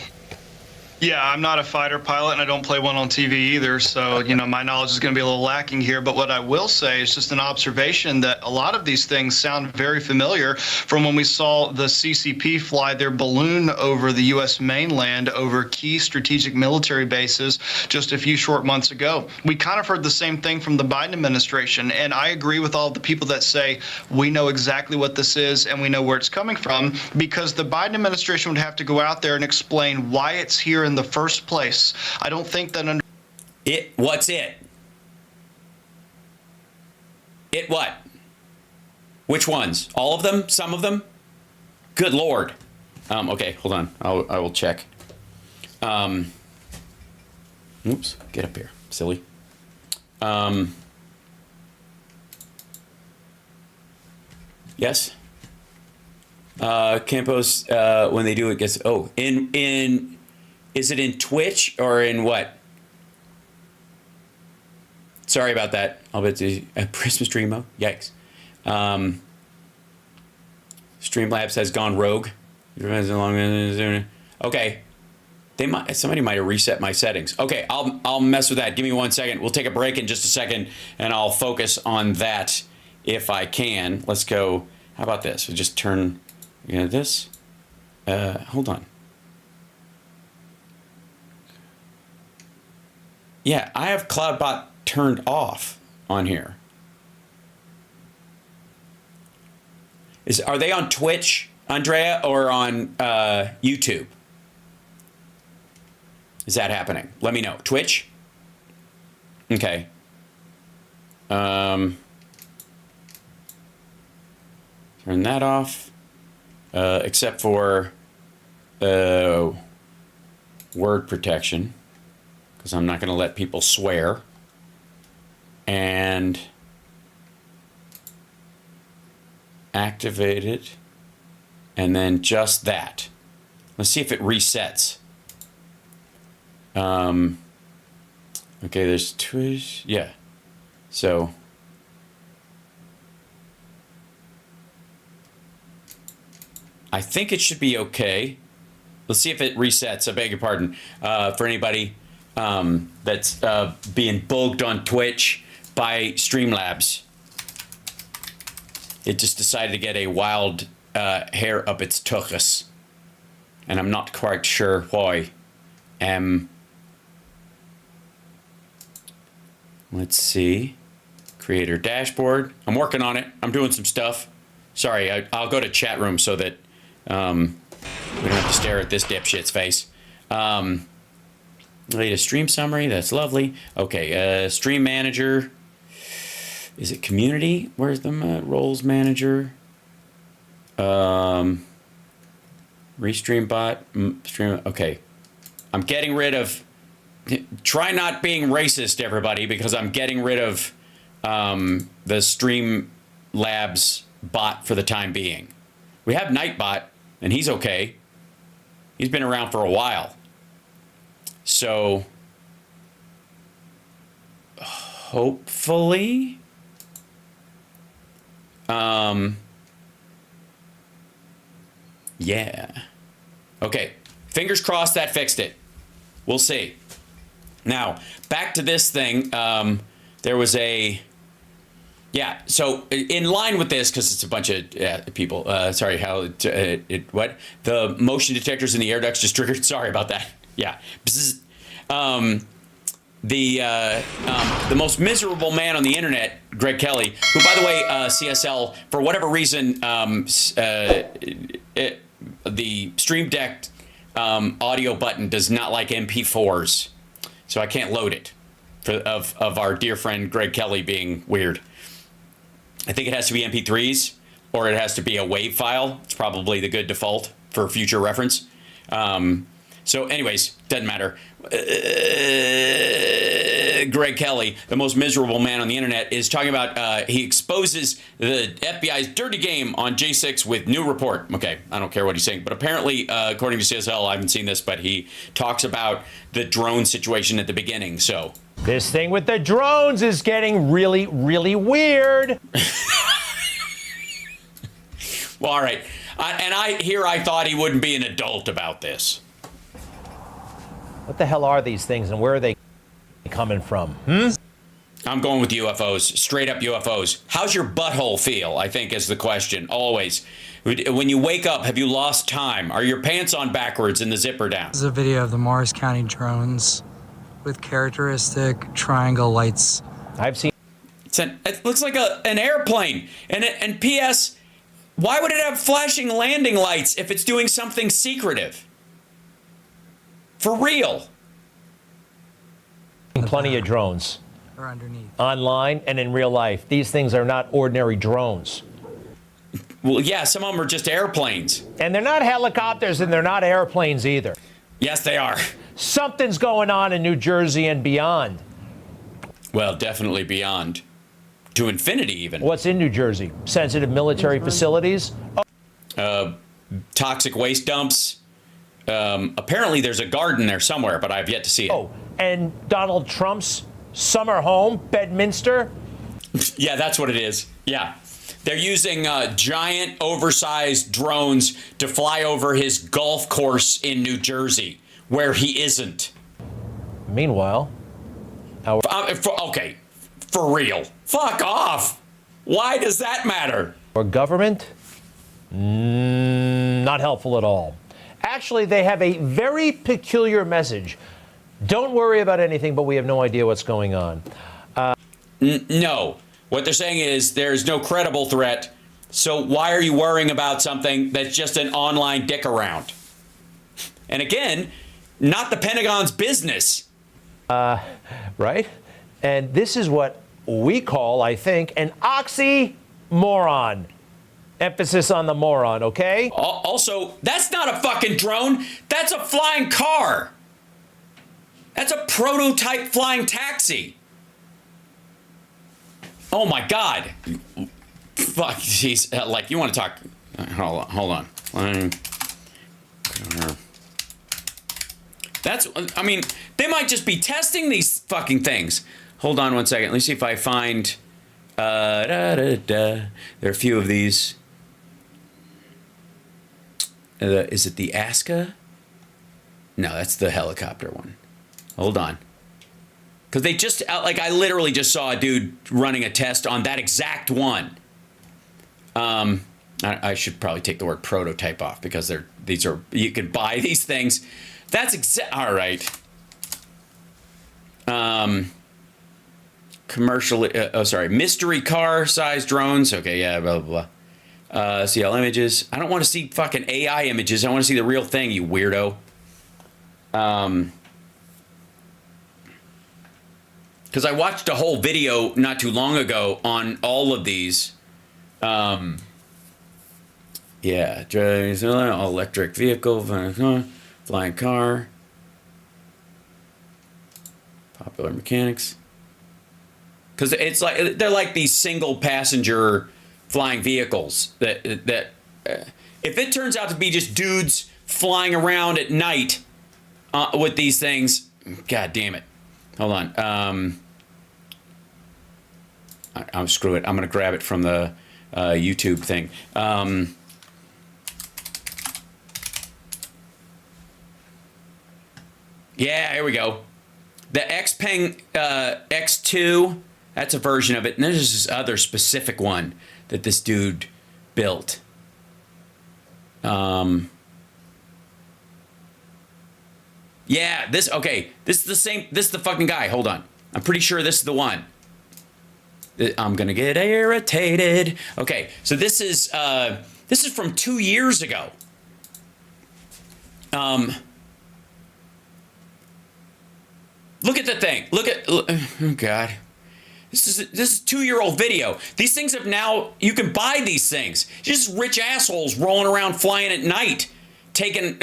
yeah, I'm not a fighter pilot, and I don't play one on TV either, so, my knowledge is going to be a little lacking here. But what I will say is just an observation that a lot of these things sound very familiar from when we saw the CCP fly their balloon over the U.S. mainland over key strategic military bases just a few short months ago. We kind of heard the same thing from the Biden administration, and I agree with all the people that say we know exactly what this is and we know where it's coming from, because the Biden administration would have to go out there and explain why it's here in the first place. I don't think that What's it? It what? Which ones? All of them? Some of them? Good Lord. Okay, hold on. I will check. Oops, get up here, silly. Yes. Campos, when they do it, gets is it in Twitch or in what? Sorry about that. I'll bet a Christmas dream mode. Yikes. Streamlabs has gone rogue. Okay. Somebody might have reset my settings. Okay, I'll mess with that. Give me 1 second. We'll take a break in just a second, and I'll focus on that if I can. Let's go. How about this? We'll just turn this. Hold on. Yeah, I have CloudBot turned off on here. Are they on Twitch, Andrea, or on YouTube? Is that happening? Let me know. Twitch? Okay. Turn that off. Except for word protection, because I'm not going to let people swear. And activate it. And then just that. Let's see if it resets. Okay, there's Twitch. Yeah. So I think it should be okay. Let's see if it resets. I beg your pardon. For anybody that's being bugged on Twitch by Streamlabs. It just decided to get a wild hair up its tuchus. And I'm not quite sure why. Let's see. Creator dashboard. I'm working on it. I'm doing some stuff. Sorry, I'll go to chat room so that we don't have to stare at this dipshit's face. Latest stream summary. That's lovely. Okay, stream manager. Is it community? Where's the roles manager? Restream bot. Stream. Okay. I'm getting rid of. Try not being racist, everybody, because I'm getting rid of the Streamlabs bot for the time being. We have Nightbot, and he's okay. He's been around for a while. So, hopefully, yeah. Okay, fingers crossed that fixed it. We'll see. Now, back to this thing. There was a... Yeah, so in line with this, because it's a bunch of people, sorry, how what? The motion detectors in the air ducts just triggered. Sorry about that. Yeah. The most miserable man on the internet, Greg Kelly, who, by the way, CSL, for whatever reason, the Stream Deck audio button does not like MP4s, so I can't load it of our dear friend Greg Kelly being weird. I think it has to be MP3s or it has to be a WAV file. It's probably the good default for future reference. So anyways, doesn't matter. Greg Kelly, the most miserable man on the internet, is talking about he exposes the FBI's dirty game on J6 with new report. Okay, I don't care what he's saying, but apparently, according to CSL, I haven't seen this, but he talks about the drone situation at the beginning. So this thing with the drones is getting really, really weird. Well, all right. I thought he wouldn't be an adult about this. What the hell are these things and where are they coming from? I'm going with UFOs, straight up UFOs. How's your butthole feel, I think, is the question, always. When you wake up, have you lost time? Are your pants on backwards and the zipper down? This is a video of the Morris County drones with characteristic triangle lights. I've seen... It looks like an airplane. And P.S., why would it have flashing landing lights if it's doing something secretive? For real. Plenty of drones or underneath. online and in real life. These things are not ordinary drones. Well, yeah, some of them are just airplanes. And they're not helicopters and they're not airplanes either. Yes, they are. Something's going on in New Jersey and beyond. Well, definitely beyond. To infinity, even. What's in New Jersey? Sensitive military facilities? Toxic waste dumps. Apparently there's a garden there somewhere, but I've yet to see it. Oh, and Donald Trump's summer home, Bedminster? Yeah, that's what it is. Yeah. They're using giant, oversized drones to fly over his golf course in New Jersey, where he isn't. Meanwhile, okay, for real. Fuck off. Why does that matter? Our government? Not helpful at all. Actually, they have a very peculiar message. Don't worry about anything, but we have no idea what's going on. No. What they're saying is there's no credible threat, so why are you worrying about something that's just an online dick around? And again, not the Pentagon's business. Right? And this is what we call, I think, an oxymoron. Emphasis on the moron, okay? Also, that's not a fucking drone. That's a flying car. That's a prototype flying taxi. Oh my God. Fuck, jeez. Like, you want to talk. Hold on. Flying car. That's, I mean, they might just be testing these fucking things. Hold on one second. Let me see if I find. There are a few of these. Is it the Aska? No, that's the helicopter one. Hold on. Because they just, like, I literally just saw a dude running a test on that exact one. I should probably take the word prototype off because these are, you can buy these things. That's all right. Commercial, mystery car size drones. Okay, yeah, blah, blah, blah. CL images. I don't want to see fucking AI images. I want to see the real thing, you weirdo. Because I watched a whole video not too long ago on all of these. Yeah, electric vehicle, flying car, popular mechanics. Because it's like they're like these single passenger flying vehicles that if it turns out to be just dudes flying around at night with these things, God damn it. Hold on. I'll screw it. I'm going to grab it from the YouTube thing. Yeah, here we go. The Xpeng X2, that's a version of it. And there's this other specific one that this dude built. Yeah, this is the same, this is the fucking guy. Hold on. I'm pretty sure this is the one. I'm gonna get irritated. Okay, so this is from 2 years ago. Look at the thing. Oh God. This is a 2-year-old video. These things have now, you can buy these things. Just rich assholes rolling around flying at night, taking,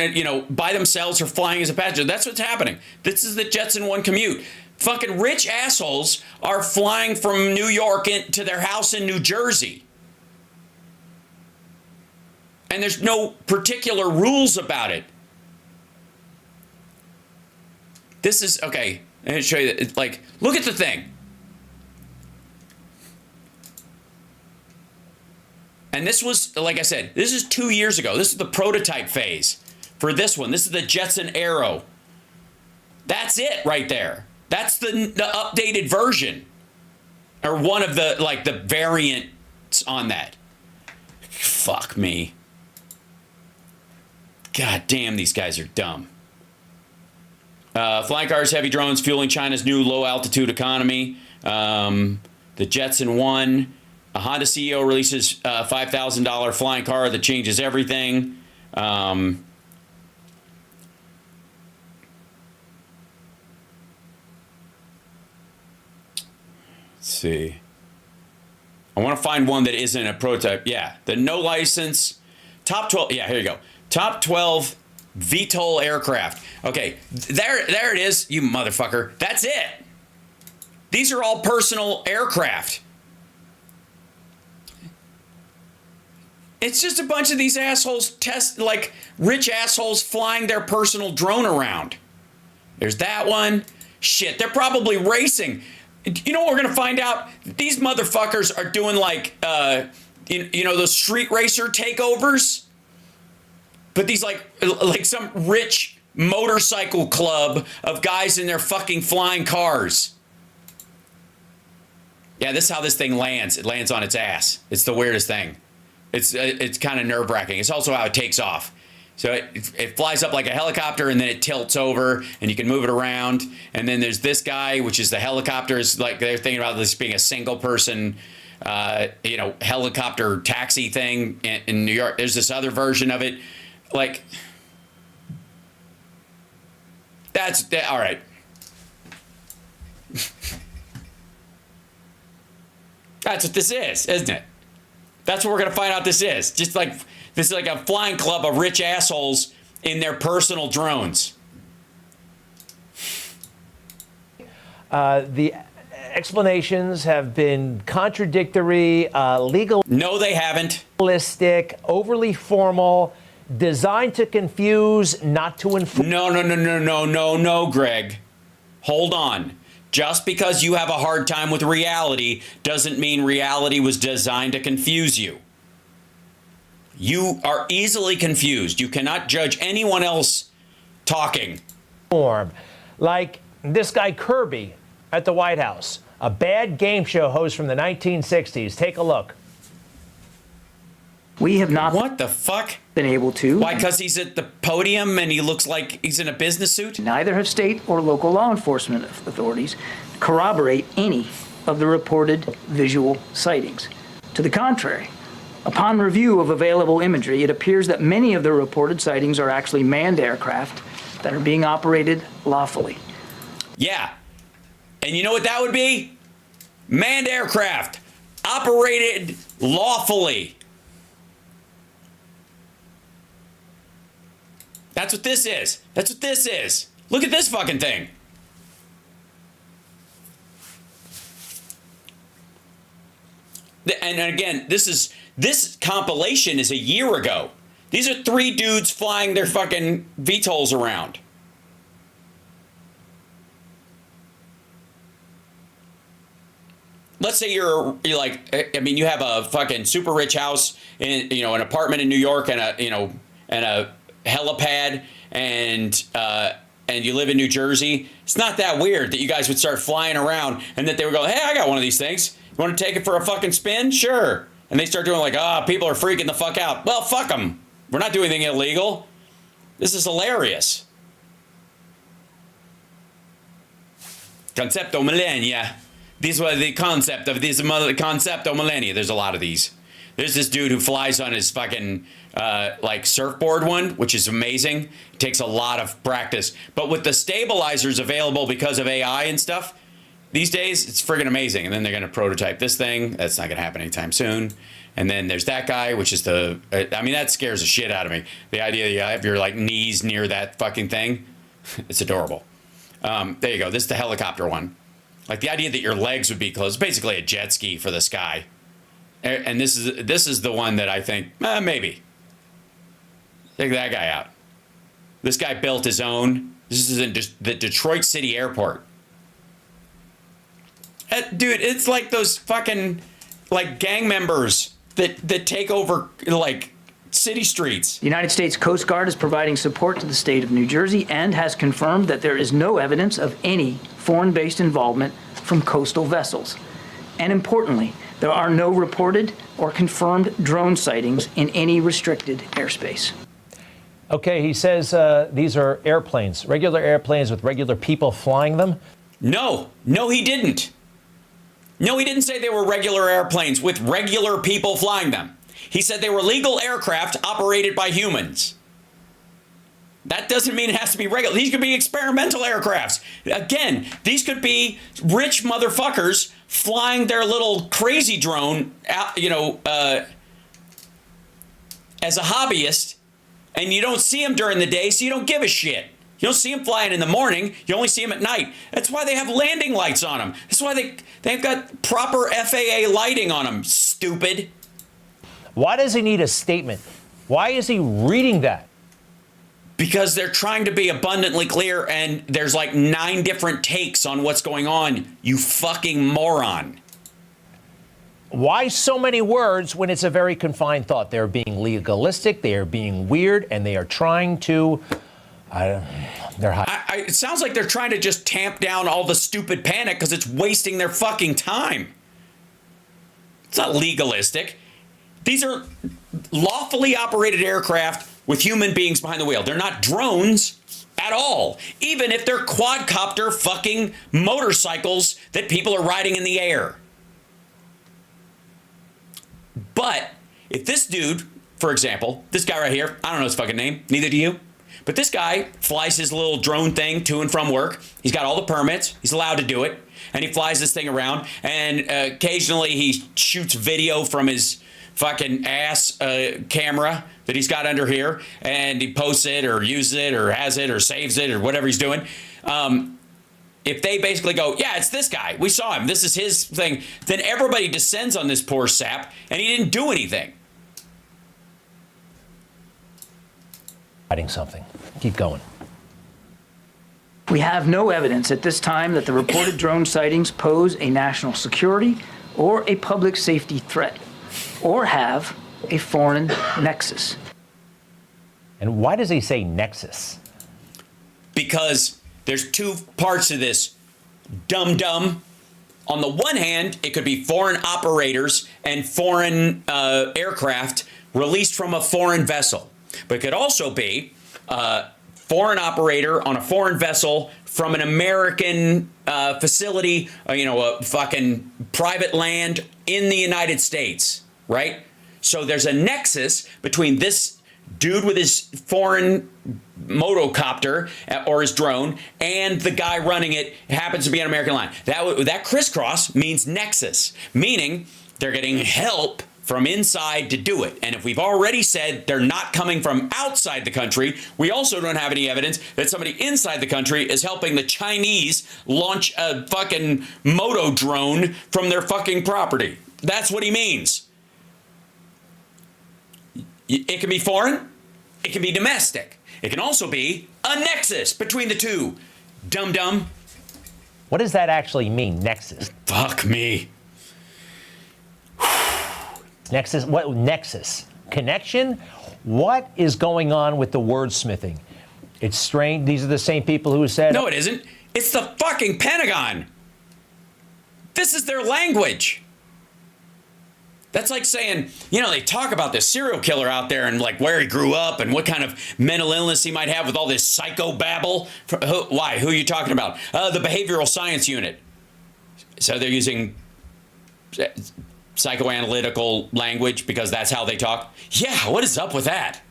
by themselves or flying as a passenger. That's what's happening. This is the Jetson 1 commute. Fucking rich assholes are flying from New York to their house in New Jersey. And there's no particular rules about it. This is, okay, I'm going to show you that. Like, look at the thing. And this was, like I said, this is 2 years ago. This is the prototype phase for this one. This is the Jetson Arrow. That's it right there. That's the updated version. Or one of the variants on that. Fuck me. God damn, these guys are dumb. Flying cars, heavy drones, fueling China's new low-altitude economy. The Jetson 1. A Honda CEO releases a $5,000 flying car that changes everything. see. I want to find one that isn't a prototype. Yeah, the no license. Top 12. Yeah, here you go. Top 12 VTOL aircraft. Okay, there it is, you motherfucker. That's it. These are all personal aircraft. It's just a bunch of these assholes like rich assholes flying their personal drone around. There's that one. Shit, they're probably racing. You know what we're going to find out? These motherfuckers are doing like, you know, those street racer takeovers. But these like some rich motorcycle club of guys in their fucking flying cars. Yeah, this is how this thing lands. It lands on its ass. It's the weirdest thing. It's kind of nerve-wracking. It's also how it takes off. So it flies up like a helicopter, and then it tilts over, and you can move it around. And then there's this guy, which is the helicopter. Is like they're thinking about this being a single-person, you know, helicopter taxi thing in New York. There's this other version of it. Like, all right. That's what this is, isn't it? That's what we're going to find out this is. Just like, this is like a flying club of rich assholes in their personal drones. The explanations have been contradictory, legal. No, they haven't. Overly formal, designed to confuse, not to inform. No, Greg. Hold on. Just because you have a hard time with reality doesn't mean reality was designed to confuse you. You are easily confused. You cannot judge anyone else talking. Like this guy Kirby at the White House, a bad game show host from the 1960s. Take a look. We have not. What the fuck? Been able to. Why? Because he's at the podium and he looks like he's in a business suit? Neither have state or local law enforcement authorities corroborate any of the reported visual sightings. To the contrary, upon review of available imagery, it appears that many of the reported sightings are actually manned aircraft that are being operated lawfully. Yeah. And you know what that would be? Manned aircraft operated lawfully. That's what this is. That's what this is. Look at this fucking thing. And again, this compilation is a year ago. These are 3 dudes flying their fucking VTOLs around. Let's say you're like, I mean, you have a fucking super rich house in, you know, an apartment in New York and a helipad and you live in New Jersey. It's not that weird that you guys would start flying around and that they would go, hey, I got one of these things. You want to take it for a fucking spin? Sure. And they start doing like, people are freaking the fuck out. Well, fuck them. We're not doing anything illegal. This is hilarious. Concepto millennia. These were the concept of these concepto millennia. There's a lot of these. There's this dude who flies on his fucking like surfboard one, which is amazing. It takes a lot of practice. But with the stabilizers available because of AI and stuff, these days it's friggin' amazing. And then they're going to prototype this thing. That's not going to happen anytime soon. And then there's that guy, which is I mean, that scares the shit out of me. The idea that you have your like knees near that fucking thing, it's adorable. There you go. This is the helicopter one. Like the idea that your legs would be closed, basically a jet ski for the sky. And this is the one that I think, maybe. Take that guy out. This guy built his own. This is in the Detroit City Airport. Dude, it's like those fucking like gang members that take over like city streets. The United States Coast Guard is providing support to the state of New Jersey and has confirmed that there is no evidence of any foreign-based involvement from coastal vessels. And importantly, there are no reported or confirmed drone sightings in any restricted airspace. Okay, he says these are airplanes, regular airplanes with regular people flying them. No, he didn't. No, he didn't say they were regular airplanes with regular people flying them. He said they were legal aircraft operated by humans. That doesn't mean it has to be regular. These could be experimental aircrafts. Again, these could be rich motherfuckers flying their little crazy drone out, as a hobbyist, and you don't see them during the day, so you don't give a shit. You don't see them flying in the morning. You only see them at night. That's why they have landing lights on them. That's why they've got proper FAA lighting on them, stupid. Why does he need a statement? Why is he reading that? Because they're trying to be abundantly clear, and there's like 9 different takes on what's going on, you fucking moron. Why so many words when it's a very confined thought? They're being legalistic, they are being weird, and they are trying to... It sounds like they're trying to just tamp down all the stupid panic because it's wasting their fucking time. It's not legalistic. These are lawfully operated aircraft with human beings behind the wheel. They're not drones at all, even if they're quadcopter fucking motorcycles that people are riding in the air. But if this dude, for example, this guy right here, I don't know his fucking name, neither do you. But this guy flies his little drone thing to and from work. He's got all the permits. He's allowed to do it. And he flies this thing around. And occasionally he shoots video from his fucking ass camera that he's got under here. And he posts it or uses it or has it or saves it or whatever he's doing. If they basically go, yeah, it's this guy. We saw him. This is his thing. Then everybody descends on this poor sap. And he didn't do anything. Hiding something. Keep going. We have no evidence at this time that the reported drone sightings pose a national security or a public safety threat or have a foreign nexus. And why does he say nexus? Because there's 2 parts to this. Dum-dum. On the one hand, it could be foreign operators and foreign aircraft released from a foreign vessel. But it could also be a foreign operator on a foreign vessel from an American facility, a fucking private land in the United States, right? So there's a nexus between this dude with his foreign motocopter or his drone and the guy running it happens to be on American line. That crisscross means nexus, meaning they're getting help from inside to do it. And if we've already said they're not coming from outside the country, we also don't have any evidence that somebody inside the country is helping the Chinese launch a fucking moto drone from their fucking property. That's what he means. It can be foreign. It can be domestic. It can also be a nexus between the two. Dum-dum. What does that actually mean, nexus? Fuck me. Nexus? What nexus? Connection? What is going on with the wordsmithing? It's strange. These are the same people who said... No, it isn't. It's the fucking Pentagon. This is their language. That's like saying, they talk about this serial killer out there and like where he grew up and what kind of mental illness he might have with all this psychobabble. Why? Who are you talking about? The behavioral science unit. So they're using psychoanalytical language because that's how they talk. Yeah, what is up with that?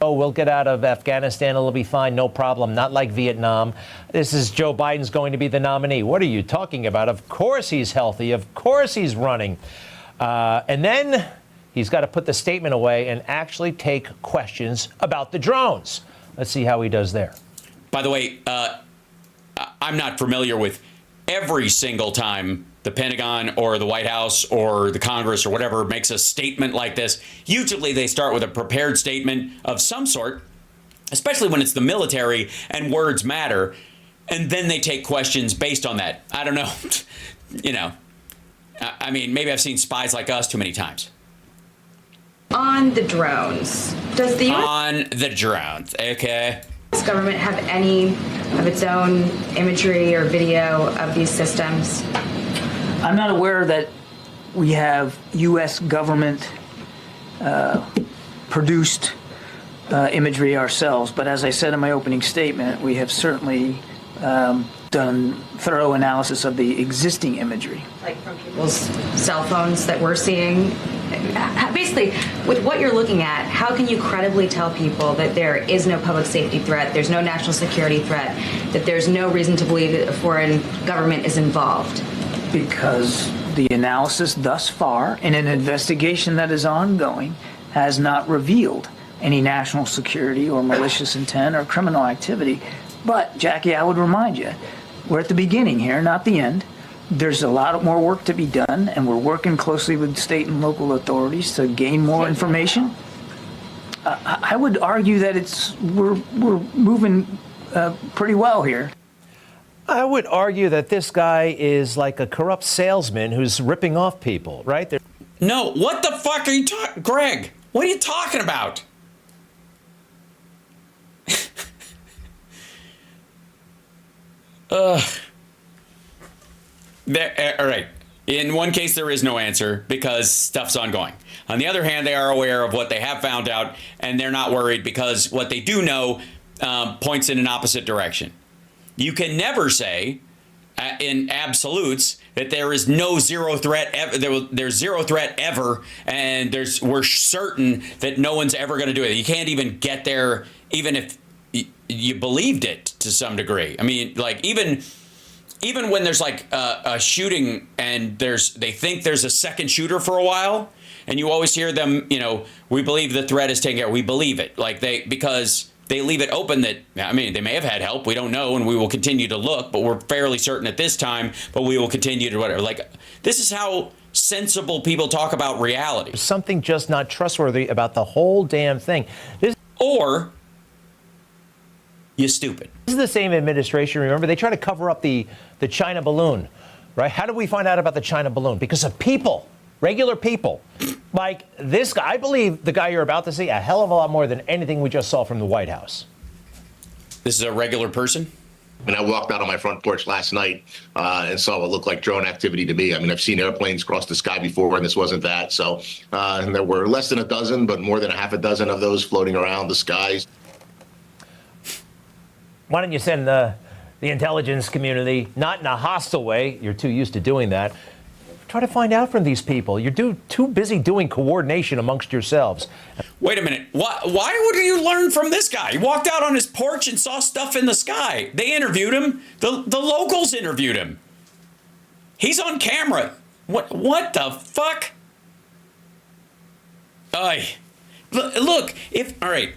Oh, we'll get out of Afghanistan. It'll be fine. No problem. Not like Vietnam. This is Joe Biden's going to be the nominee. What are you talking about? Of course he's healthy. Of course he's running. And then he's got to put the statement away and actually take questions about the drones. Let's see how he does there. By the way, I'm not familiar with every single time the Pentagon or the White House or the Congress or whatever makes a statement like this. Usually they start with a prepared statement of some sort, especially when it's the military and words matter. And then they take questions based on that. I don't know. I mean, maybe I've seen Spies Like Us too many times. On the drones, does the On the drones, okay. U.S. government have any of its own imagery or video of these systems? I'm not aware that we have U.S. government produced imagery ourselves, but as I said in my opening statement, we have certainly done thorough analysis of the existing imagery. Like from people's cell phones that we're seeing? Basically, with what you're looking at, how can you credibly tell people that there is no public safety threat, there's no national security threat, that there's no reason to believe that a foreign government is involved? because the analysis thus far in an investigation that is ongoing has not revealed any national security or malicious intent or criminal activity. But, Jackie, I would remind you, we're at the beginning here, not the end. There's a lot more work to be done, and we're working closely with state and local authorities to gain more information. I would argue that we're moving pretty well here. I would argue that this guy is like a corrupt salesman who's ripping off people, right? No, what the fuck are you talking, Greg? What are you talking about? All right. In one case, there is no answer because stuff's ongoing. On the other hand, they are aware of what they have found out, and they're not worried because what they do know points in an opposite direction. You can never say in absolutes that there is no zero threat ever. There's zero threat ever, and we're certain that no one's ever going to do it. You can't even get there, even if you believed it to some degree. I mean, like even when there's like a shooting and they think there's a second shooter for a while, and you always hear them, we believe the threat is taken care of. We believe it, because they leave it open that, I mean, they may have had help. We don't know, and we will continue to look, but we're fairly certain at this time, but we will continue to whatever. Like, this is how sensible people talk about reality. There's something just not trustworthy about the whole damn thing. Or you're stupid. This is the same administration, remember? They try to cover up the China balloon, right? How did we find out about the China balloon? Because of people, regular people. Like this guy, I believe the guy you're about to see a hell of a lot more than anything we just saw from the White House. This is a regular person? And I walked out on my front porch last night and saw what looked like drone activity to me. I mean, I've seen airplanes cross the sky before, and this wasn't that. So and there were less than a dozen, but more than a half a dozen of those floating around the skies. Why don't you send the intelligence community, not in a hostile way, you're too used to doing that, try to find out from these people. You're too busy doing coordination amongst yourselves. Wait a minute. Why would you learn from this guy? He walked out on his porch and saw stuff in the sky. They interviewed him. The locals interviewed him. He's on camera. What the fuck? Look, all right.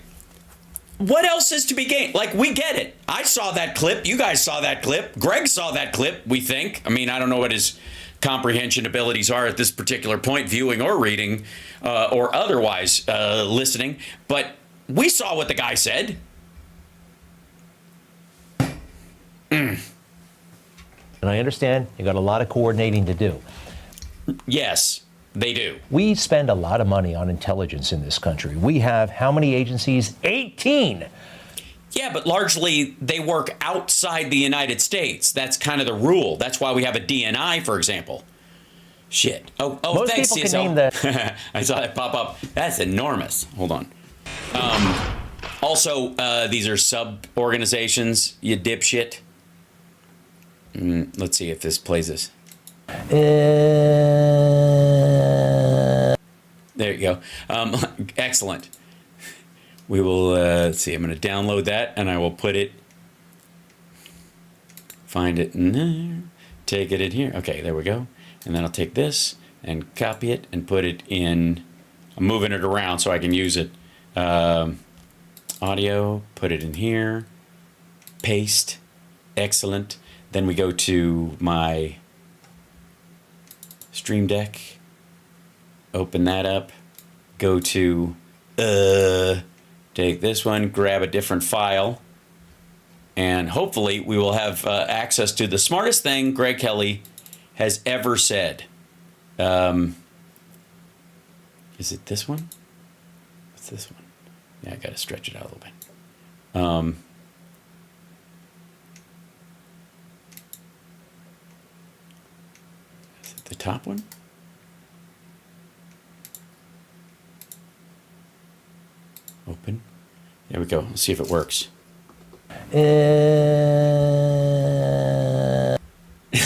What else is to be gained? Like, we get it. I saw that clip. You guys saw that clip. Greg saw that clip, we think. I mean, I don't know what his comprehension abilities are at this particular point, viewing or reading or otherwise listening. But we saw what the guy said. And I understand you got a lot of coordinating to do. Yes. They do. We spend a lot of money on intelligence in this country. We have how many agencies? 18. Yeah, but largely they work outside the United States. That's kind of the rule. That's why we have a DNI, for example. Shit. Oh, most thanks, people CSL. can name the. I saw that pop up. That's enormous. Hold on. Also, these are sub-organizations, you dipshit. Let's see if this plays this. There you go. Excellent. We will, let's see, I'm going to download that and I will put it, find it in there, take it in here. Okay, there we go. And then I'll take this and copy it and put it in, I'm moving it around so I can use it. Audio, put it in here, paste, excellent. Then we go to my Stream Deck, open that up, go to, take this one, grab a different file, and hopefully we will have access to the smartest thing Greg Kelly has ever said. Is it this one? What's this one? Yeah, I got to stretch it out a little bit. Is it the top one? Open. There we go. Let's see if it works. There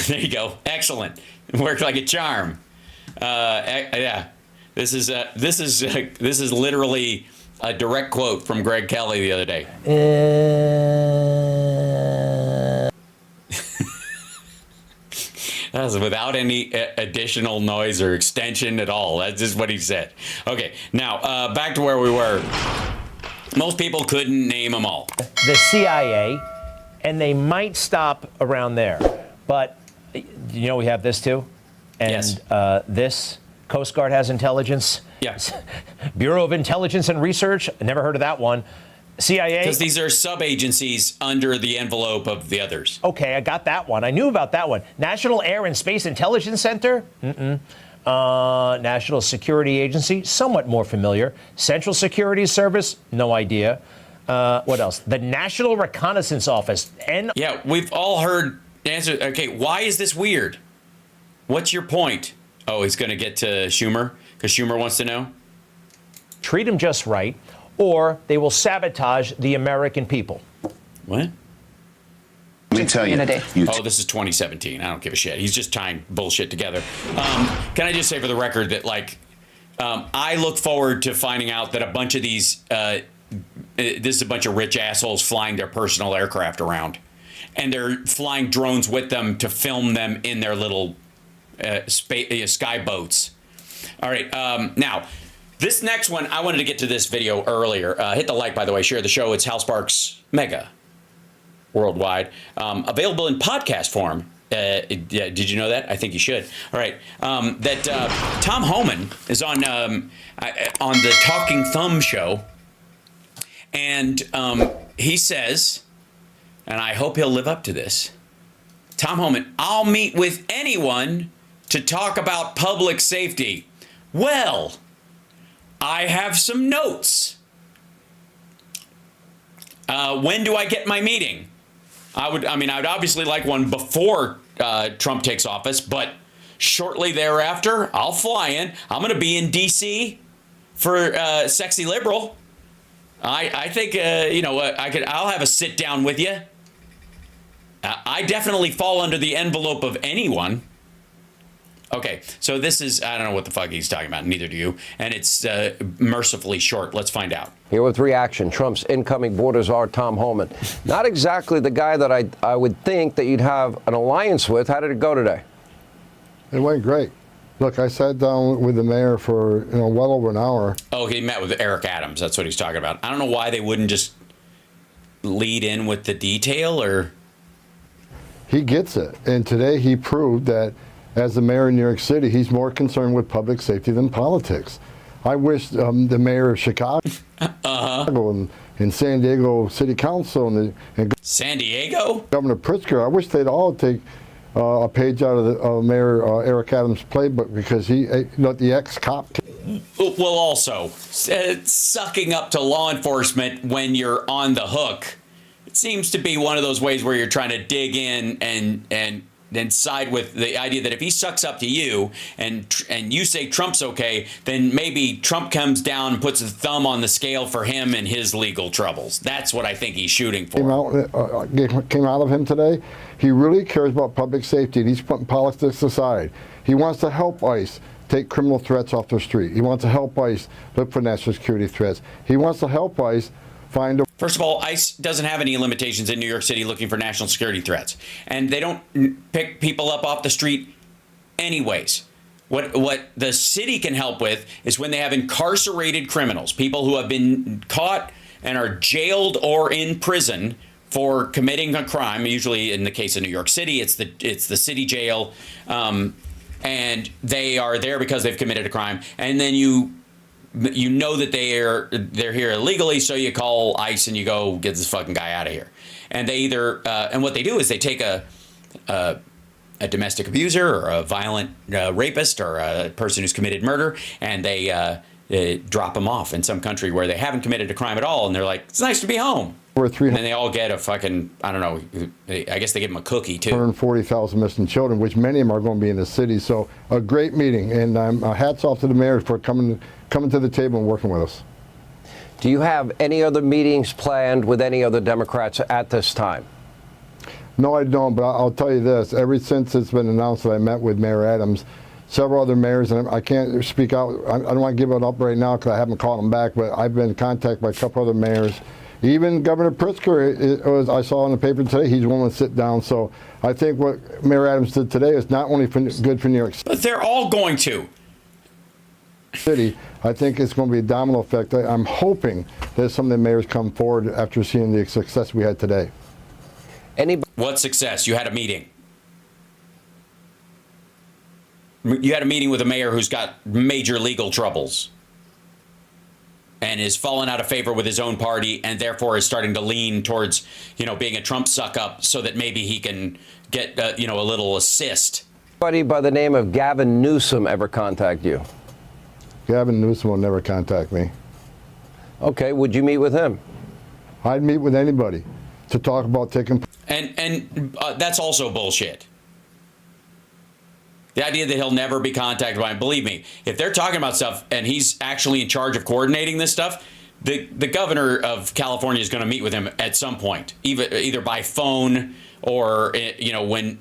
you go. Excellent. It worked like a charm. Yeah. This is literally a direct quote from Greg Kelly the other day. miles without any additional noise or extension at all. That's just what he said. Okay, now back to where we were. Most people couldn't name them all. The CIA, and they might stop around there. But, you know, we have this too. And yes. This, Coast Guard has intelligence. Yes. Bureau of Intelligence and Research, never heard of that one. CIA. Because these are sub-agencies under the envelope of the others. Okay, I got that one. I knew about that one. National Air and Space Intelligence Center? National Security Agency, somewhat more familiar. Central Security Service, no idea. What else? The National Reconnaissance Office. Yeah, we've all heard the answer. Okay, why is this weird? What's your point? Oh, he's going to get to Schumer because Schumer wants to know? Treat him just right, or they will sabotage the American people. What? Let me tell you. Oh, this is 2017. I don't give a shit. He's just tying bullshit together. Can I just say for the record that, like, I look forward to finding out that a bunch of these, this is a bunch of rich assholes flying their personal aircraft around. And they're flying drones with them to film them in their little sky boats. All right. Now, this next one, I wanted to get to this video earlier. Hit the like, by the way. Share the show. It's Hal Sparks Mega Worldwide. Available in podcast form. Yeah, did you know that? I think you should. All right. That Tom Homan is on the Talking Thumb show. And he says, and I hope he'll live up to this, Tom Homan, I'll meet with anyone to talk about public safety. Well, I have some notes. When do I get my meeting? I would obviously like one before Trump takes office, but shortly thereafter, I'll fly in. I'm going to be in D.C. for Sexy Liberal. I think I'll have a sit down with you. I definitely fall under the envelope of anyone. Okay, so this is, I don't know what the fuck he's talking about, neither do you, and it's mercifully short. Let's find out. Here with reaction, Trump's incoming border czar, Tom Homan. Not exactly the guy that I would think that you'd have an alliance with. How did it go today? It went great. Look, I sat down with the mayor for well over an hour. Oh, he met with Eric Adams. That's what he's talking about. I don't know why they wouldn't just lead in with the detail, or... He gets it. And today he proved that as the mayor of New York City, he's more concerned with public safety than politics. I wish the mayor of Chicago and San Diego City Council and San Diego? Governor Pritzker, I wish they'd all take a page out of Mayor Eric Adams' playbook, because the ex-cop. Well, also, sucking up to law enforcement when you're on the hook, it seems to be one of those ways where you're trying to dig in and then side with the idea that if he sucks up to you and you say Trump's okay, then maybe Trump comes down and puts a thumb on the scale for him and his legal troubles. That's what I think he's shooting for. Came out of him today. He really cares about public safety, and he's putting politics aside. He wants to help ICE take criminal threats off the street. He wants to help ICE look for national security threats. He wants to help ICE find a... First of all, ICE doesn't have any limitations in New York City looking for national security threats. And they don't pick people up off the street anyways. What the city can help with is when they have incarcerated criminals, people who have been caught and are jailed or in prison for committing a crime. Usually in the case of New York City, it's the city jail. And they are there because they've committed a crime. And then you know that they're here illegally, so you call ICE and you go, get this fucking guy out of here. And they either and what they do is they take a domestic abuser or a violent rapist or a person who's committed murder, and they drop them off in some country where they haven't committed a crime at all, and they're like, it's nice to be home. And then they all get a fucking, I don't know, I guess they give them a cookie too. 140,000 missing children, which many of them are going to be in the city. So a great meeting, and hats off to the mayor for coming to the table and working with us. Do you have any other meetings planned with any other Democrats at this time? No, I don't, but I'll tell you this. Ever since it's been announced that I met with Mayor Adams, several other mayors, and I can't speak out. I don't want to give it up right now because I haven't called them back, but I've been in contact by a couple other mayors, Even Governor Pritzker, I saw in the paper today, he's willing to sit down. So I think what Mayor Adams did today is not only good for New York But they're all going to. City. I think it's going to be a domino effect. I'm hoping that some of the mayors come forward after seeing the success we had today. What success? You had a meeting. You had a meeting with a mayor who's got major legal troubles and is fallen out of favor with his own party and therefore is starting to lean towards, being a Trump suck-up so that maybe he can get, a little assist. Anybody by the name of Gavin Newsom ever contact you? Gavin Newsom will never contact me. Okay, would you meet with him? I'd meet with anybody to talk about taking... And that's also bullshit. The idea that he'll never be contacted by him. Believe me, if they're talking about stuff and he's actually in charge of coordinating this stuff, the governor of California is going to meet with him at some point, either by phone or,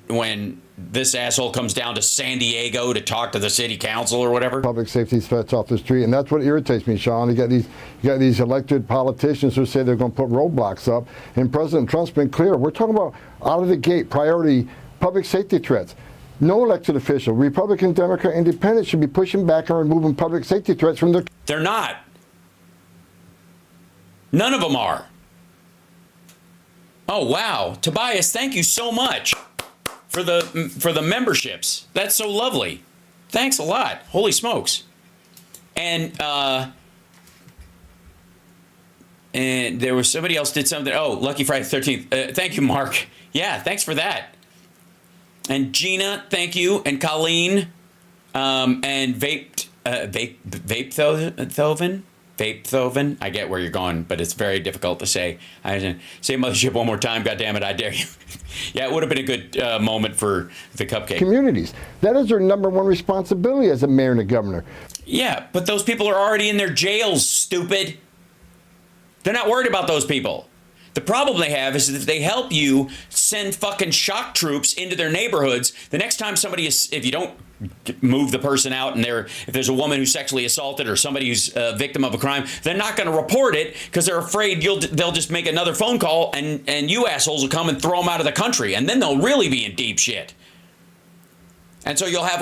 when this asshole comes down to San Diego to talk to the city council or whatever. Public safety threats off the street, and that's what irritates me, Sean. You got these elected politicians who say they're going to put roadblocks up, and President Trump's been clear. We're talking about out of the gate priority public safety threats. No elected official, Republican, Democrat, Independent, should be pushing back on removing public safety threats from their... They're not. None of them are. Oh, wow. Tobias, thank you so much for the memberships. That's so lovely. Thanks a lot. Holy smokes. And there was somebody else did something. Oh, Lucky Friday the 13th. Thank you, Mark. Yeah, thanks for that. And Gina, thank you. And Colleen, and Vapethoven. I get where you're going, but it's very difficult to say. Say mothership one more time, goddammit, I dare you. Yeah, it would have been a good moment for the cupcake. Communities. That is their number one responsibility as a mayor and a governor. Yeah, but those people are already in their jails, stupid. They're not worried about those people. The problem they have is that if they help you send fucking shock troops into their neighborhoods, the next time if you don't move the person out and if there's a woman who's sexually assaulted or somebody who's a victim of a crime, they're not going to report it because they're afraid they'll just make another phone call and you assholes will come and throw them out of the country, and then they'll really be in deep shit. And so you'll have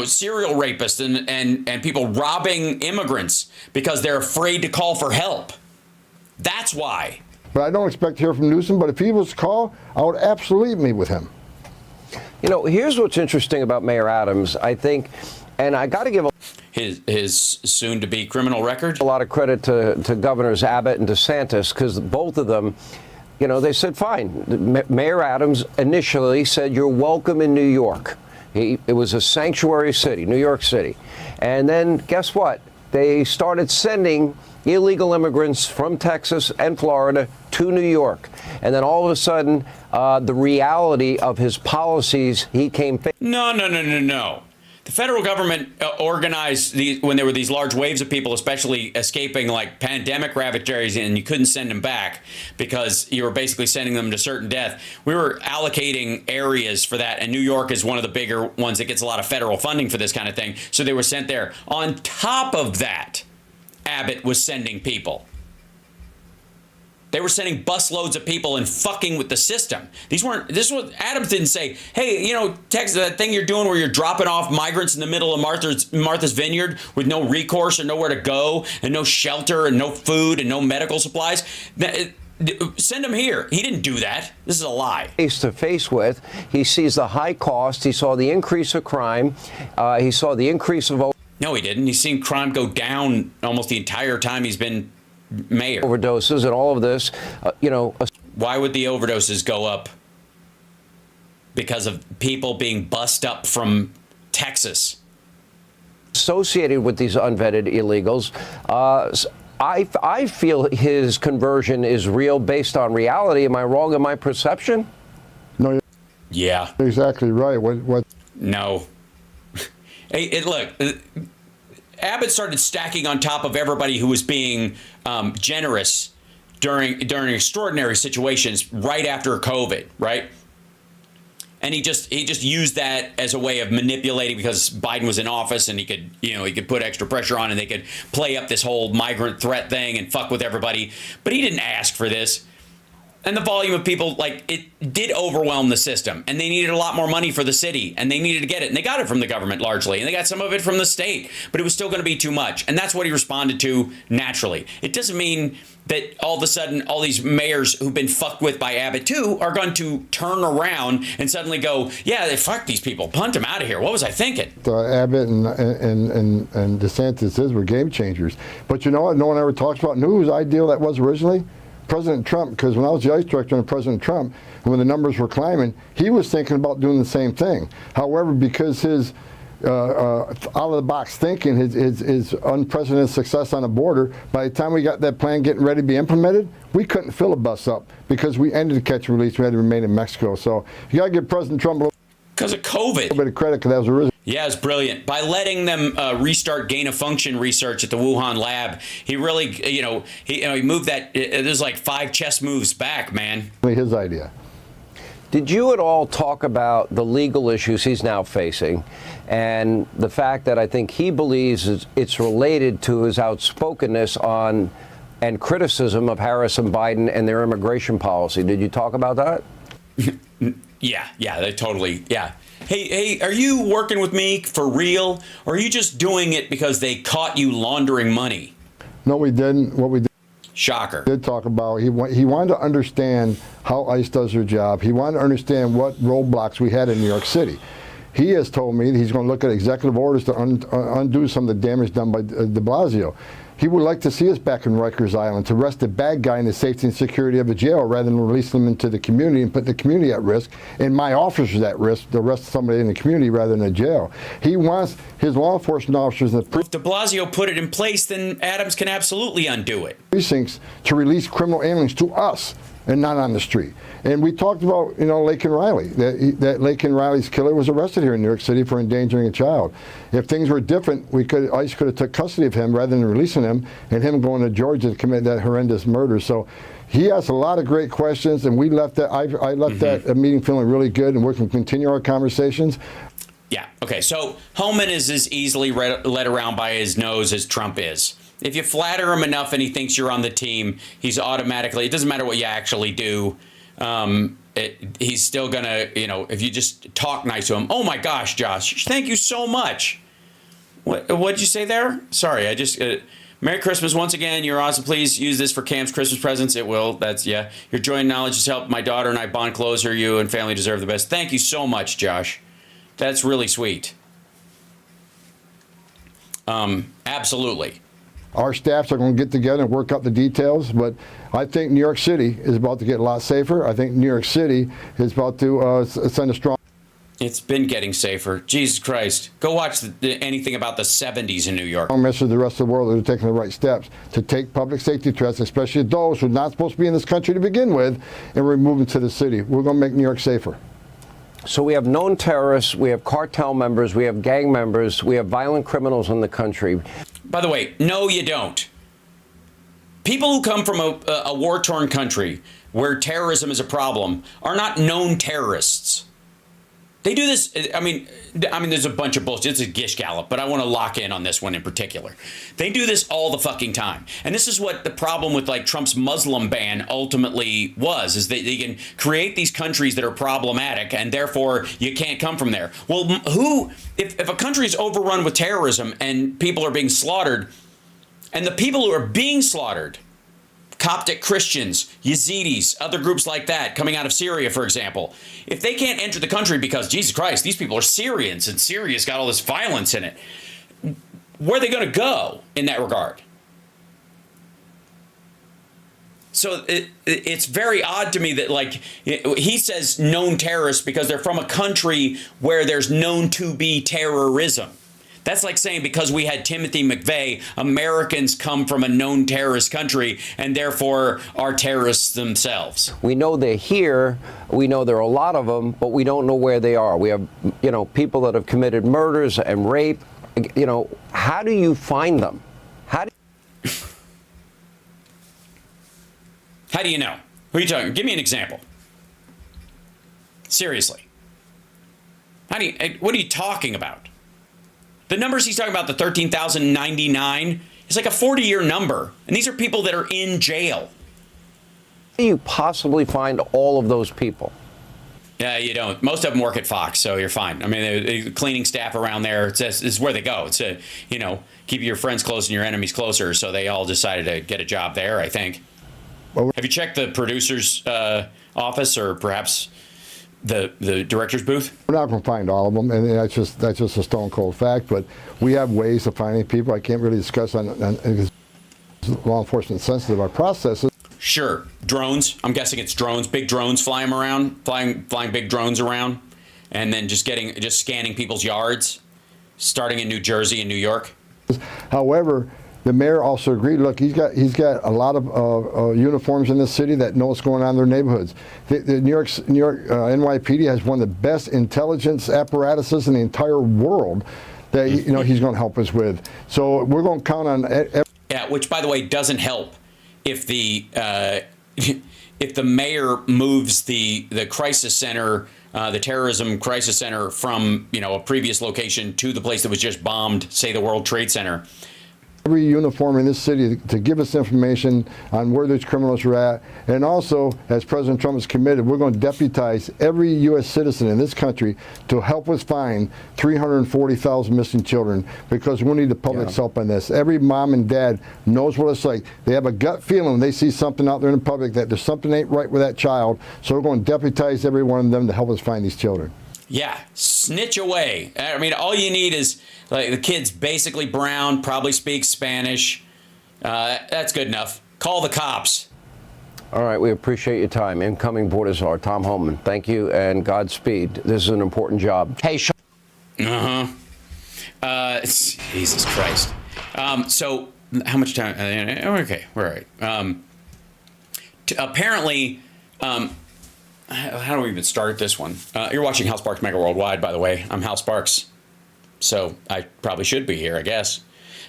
serial rapists and people robbing immigrants because they're afraid to call for help. That's why. But I don't expect to hear from Newsom, but if he was to call, I would absolutely meet with him. Here's what's interesting about Mayor Adams, I think, and I got to give his soon-to-be criminal record. A lot of credit to Governors Abbott and DeSantis, because both of them, they said, fine. Mayor Adams initially said, you're welcome in New York. It was a sanctuary city, New York City. And then guess what? They started sending illegal immigrants from Texas and Florida to New York. And then all of a sudden, the reality of his policies, he came... No. The federal government organized when there were these large waves of people, especially escaping like pandemic ravaged areas, and you couldn't send them back because you were basically sending them to certain death. We were allocating areas for that, and New York is one of the bigger ones that gets a lot of federal funding for this kind of thing. So they were sent there. On top of that, Abbott was sending people. They were sending busloads of people and fucking with the system. Adams didn't say, hey, Texas, that thing you're doing where you're dropping off migrants in the middle of Martha's Vineyard with no recourse or nowhere to go and no shelter and no food and no medical supplies. Send them here. He didn't do that. This is a lie. Face to face with, he sees the high cost. He saw the increase of crime. He saw the increase of... No, he didn't. He's seen crime go down almost the entire time he's been mayor. Overdoses and all of this, Why would the overdoses go up? Because of people being bussed up from Texas. Associated with these unvetted illegals. I feel his conversion is real based on reality. Am I wrong in my perception? No. Yeah. Exactly right. What? No. Hey, look, Abbott started stacking on top of everybody who was being generous during extraordinary situations right after COVID, right? And he just used that as a way of manipulating because Biden was in office and he could put extra pressure on and they could play up this whole migrant threat thing and fuck with everybody. But he didn't ask for this. And the volume of people, it did overwhelm the system. And they needed a lot more money for the city. And they needed to get it. And they got it from the government largely. And they got some of it from the state. But it was still going to be too much. And that's what he responded to naturally. It doesn't mean that all of a sudden all these mayors who've been fucked with by Abbott too are going to turn around and suddenly go, yeah, fuck these people. Punt them out of here. What was I thinking? Abbott and DeSantis were game changers. But you know what? No one ever talks about whose ideal that was originally? President Trump, because when I was the ICE director under President Trump, and when the numbers were climbing, he was thinking about doing the same thing. However, because his out-of-the-box thinking, his unprecedented success on the border, by the time we got that plan getting ready to be implemented, we couldn't fill a bus up because we ended the catch and release. We had to remain in Mexico. So you got to give President Trump a little because of COVID. A little bit of credit because that was original. Yeah, it's brilliant. By letting them restart gain-of-function research at the Wuhan lab, he really, he moved that. There's like 5 chess moves back, man. His idea. Did you at all talk about the legal issues he's now facing and the fact that I think he believes it's related to his outspokenness on and criticism of Harris and Biden and their immigration policy? Did you talk about that? Yeah, they totally, yeah. Hey, are you working with me for real? Or are you just doing it because they caught you laundering money? No, we didn't. What we did. Shocker. Did talk about, he wanted to understand how ICE does their job. He wanted to understand what roadblocks we had in New York City. He has told me that he's going to look at executive orders to undo some of the damage done by de Blasio. He would like to see us back in Rikers Island to arrest the bad guy in the safety and security of the jail rather than release them into the community and put the community at risk and my officers at risk to arrest somebody in the community rather than a jail. He wants his law enforcement officers in the if de Blasio put it in place, then Adams can absolutely undo it. Precincts to release criminal aliens to us and not on the street. And we talked about, Laken Riley, that Laken Riley's killer was arrested here in New York City for endangering a child. If things were different, ICE could have took custody of him rather than releasing him and him going to Georgia to commit that horrendous murder. So he asked a lot of great questions, and we left that. I left that meeting feeling really good, and we're going to continue our conversations. Yeah. Okay. So Homan is as easily led around by his nose as Trump is. If you flatter him enough and he thinks you're on the team, he's automatically, it doesn't matter what you actually do. He's still going to, if you just talk nice to him. Oh, my gosh, Josh, thank you so much. What'd you say there? Sorry, I just, Merry Christmas once again. You're awesome. Please use this for Cam's Christmas presents. It will. That's, yeah. Your joy and knowledge has helped my daughter and I bond closer. You and family deserve the best. Thank you so much, Josh. That's really sweet. Absolutely. Our staffs are going to get together and work out the details, but I think New York City is about to get a lot safer. I think New York City is about to send a strong... It's been getting safer. Jesus Christ. Go watch anything about the 70s in New York. Message to the rest of the world that are taking the right steps to take public safety threats, especially those who are not supposed to be in this country to begin with, and remove them to the city. We're going to make New York safer. So we have known terrorists, we have cartel members, we have gang members, we have violent criminals in the country. By the way, no, you don't. People who come from a war-torn country where terrorism is a problem are not known terrorists. They do this. I mean, there's a bunch of bullshit. It's a gish gallop, but I want to lock in on this one in particular. They do this all the fucking time. And this is what the problem with Trump's Muslim ban ultimately was, is that they can create these countries that are problematic and therefore you can't come from there. Well, if a country is overrun with terrorism and people are being slaughtered, and the people who are being slaughtered, Coptic Christians, Yazidis, other groups like that coming out of Syria, for example, if they can't enter the country because, Jesus Christ, these people are Syrians and Syria's got all this violence in it, where are they going to go in that regard? So it's very odd to me that, he says known terrorists because they're from a country where there's known to be terrorism. That's like saying because we had Timothy McVeigh, Americans come from a known terrorist country and therefore are terrorists themselves. We know they're here. We know there are a lot of them, but we don't know where they are. We have, people that have committed murders and rape. How do you find them? How do you know? Who are you talking? Give me an example. Seriously. What are you talking about? The numbers he's talking about, the 13,099, is like a 40-year number. And these are people that are in jail. How do you possibly find all of those people? Yeah, you don't. Most of them work at Fox, so you're fine. I mean, the cleaning staff around there, it's where they go. It's keep your friends close and your enemies closer. So they all decided to get a job there, I think. Have you checked the producer's office or perhaps the director's booth? We're not going to find all of them, and that's just a stone cold fact. But we have ways of finding people. I can't really discuss on law enforcement sensitive our processes. Sure, drones. I'm guessing it's drones, big drones flying big drones around, and then just scanning people's yards, starting in New Jersey and New York. However, the mayor also agreed. Look, he's got a lot of uniforms in this city that know what's going on in their neighborhoods. The New York NYPD has one of the best intelligence apparatuses in the entire world that he's going to help us with. So we're going to count on. Yeah, which by the way doesn't help if the mayor moves the crisis center, the terrorism crisis center from a previous location to the place that was just bombed, say the World Trade Center. Every uniform in this city to give us information on where those criminals are at. And also, as President Trump has committed, we're going to deputize every U.S. citizen in this country to help us find 340,000 missing children, because we need the public's help on this. Every mom and dad knows what it's like. They have a gut feeling when they see something out there in the public that there's something ain't right with that child. So we're going to deputize every one of them to help us find these children. Yeah, snitch away. I mean, all you need is, like, the kid's basically brown, probably speaks Spanish. That's good enough. Call the cops. All right, we appreciate your time. Incoming Board Czar, Tom Homan. Thank you and Godspeed. This is an important job. Hey, Jesus Christ. So, how much time? Okay, all right. Apparently, how do we even start this one? You're watching Hal Sparks Mega Worldwide, by the way. I'm Hal Sparks, so I probably should be here, I guess.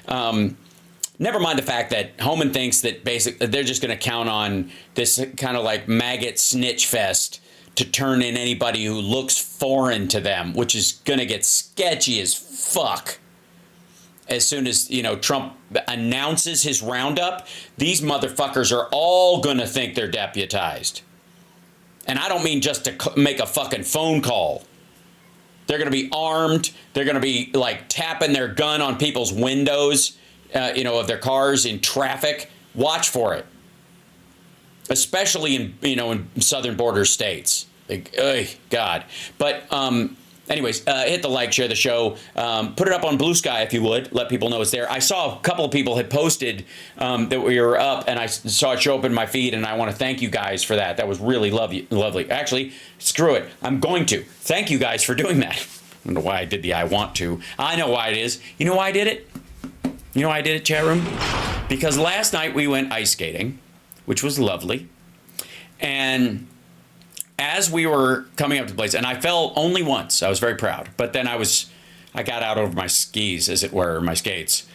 Never mind the fact that Homan thinks that they're just going to count on this kind of like maggot snitch fest to turn in anybody who looks foreign to them, which is going to get sketchy as fuck. As soon as, Trump announces his roundup, these motherfuckers are all going to think they're deputized. And I don't mean just to make a fucking phone call. They're going to be armed. They're going to be like tapping their gun on people's windows, of their cars in traffic. Watch for it. Especially in southern border states. God. But anyways, hit the like, share the show, put it up on Blue Sky if you would. Let people know it's there. I saw a couple of people had posted that we were up, and I saw it show up in my feed, and I want to thank you guys for that. That was really lovely. Actually, screw it. I'm going to thank you guys for doing that. I don't know why I did the I want to. I know why it is. You know why I did it? You know why I did it, chat room? Because last night we went ice skating, which was lovely, and as we were coming up to the place, and I fell only once. I was very proud. But then I got out over my skis, as it were, my skates,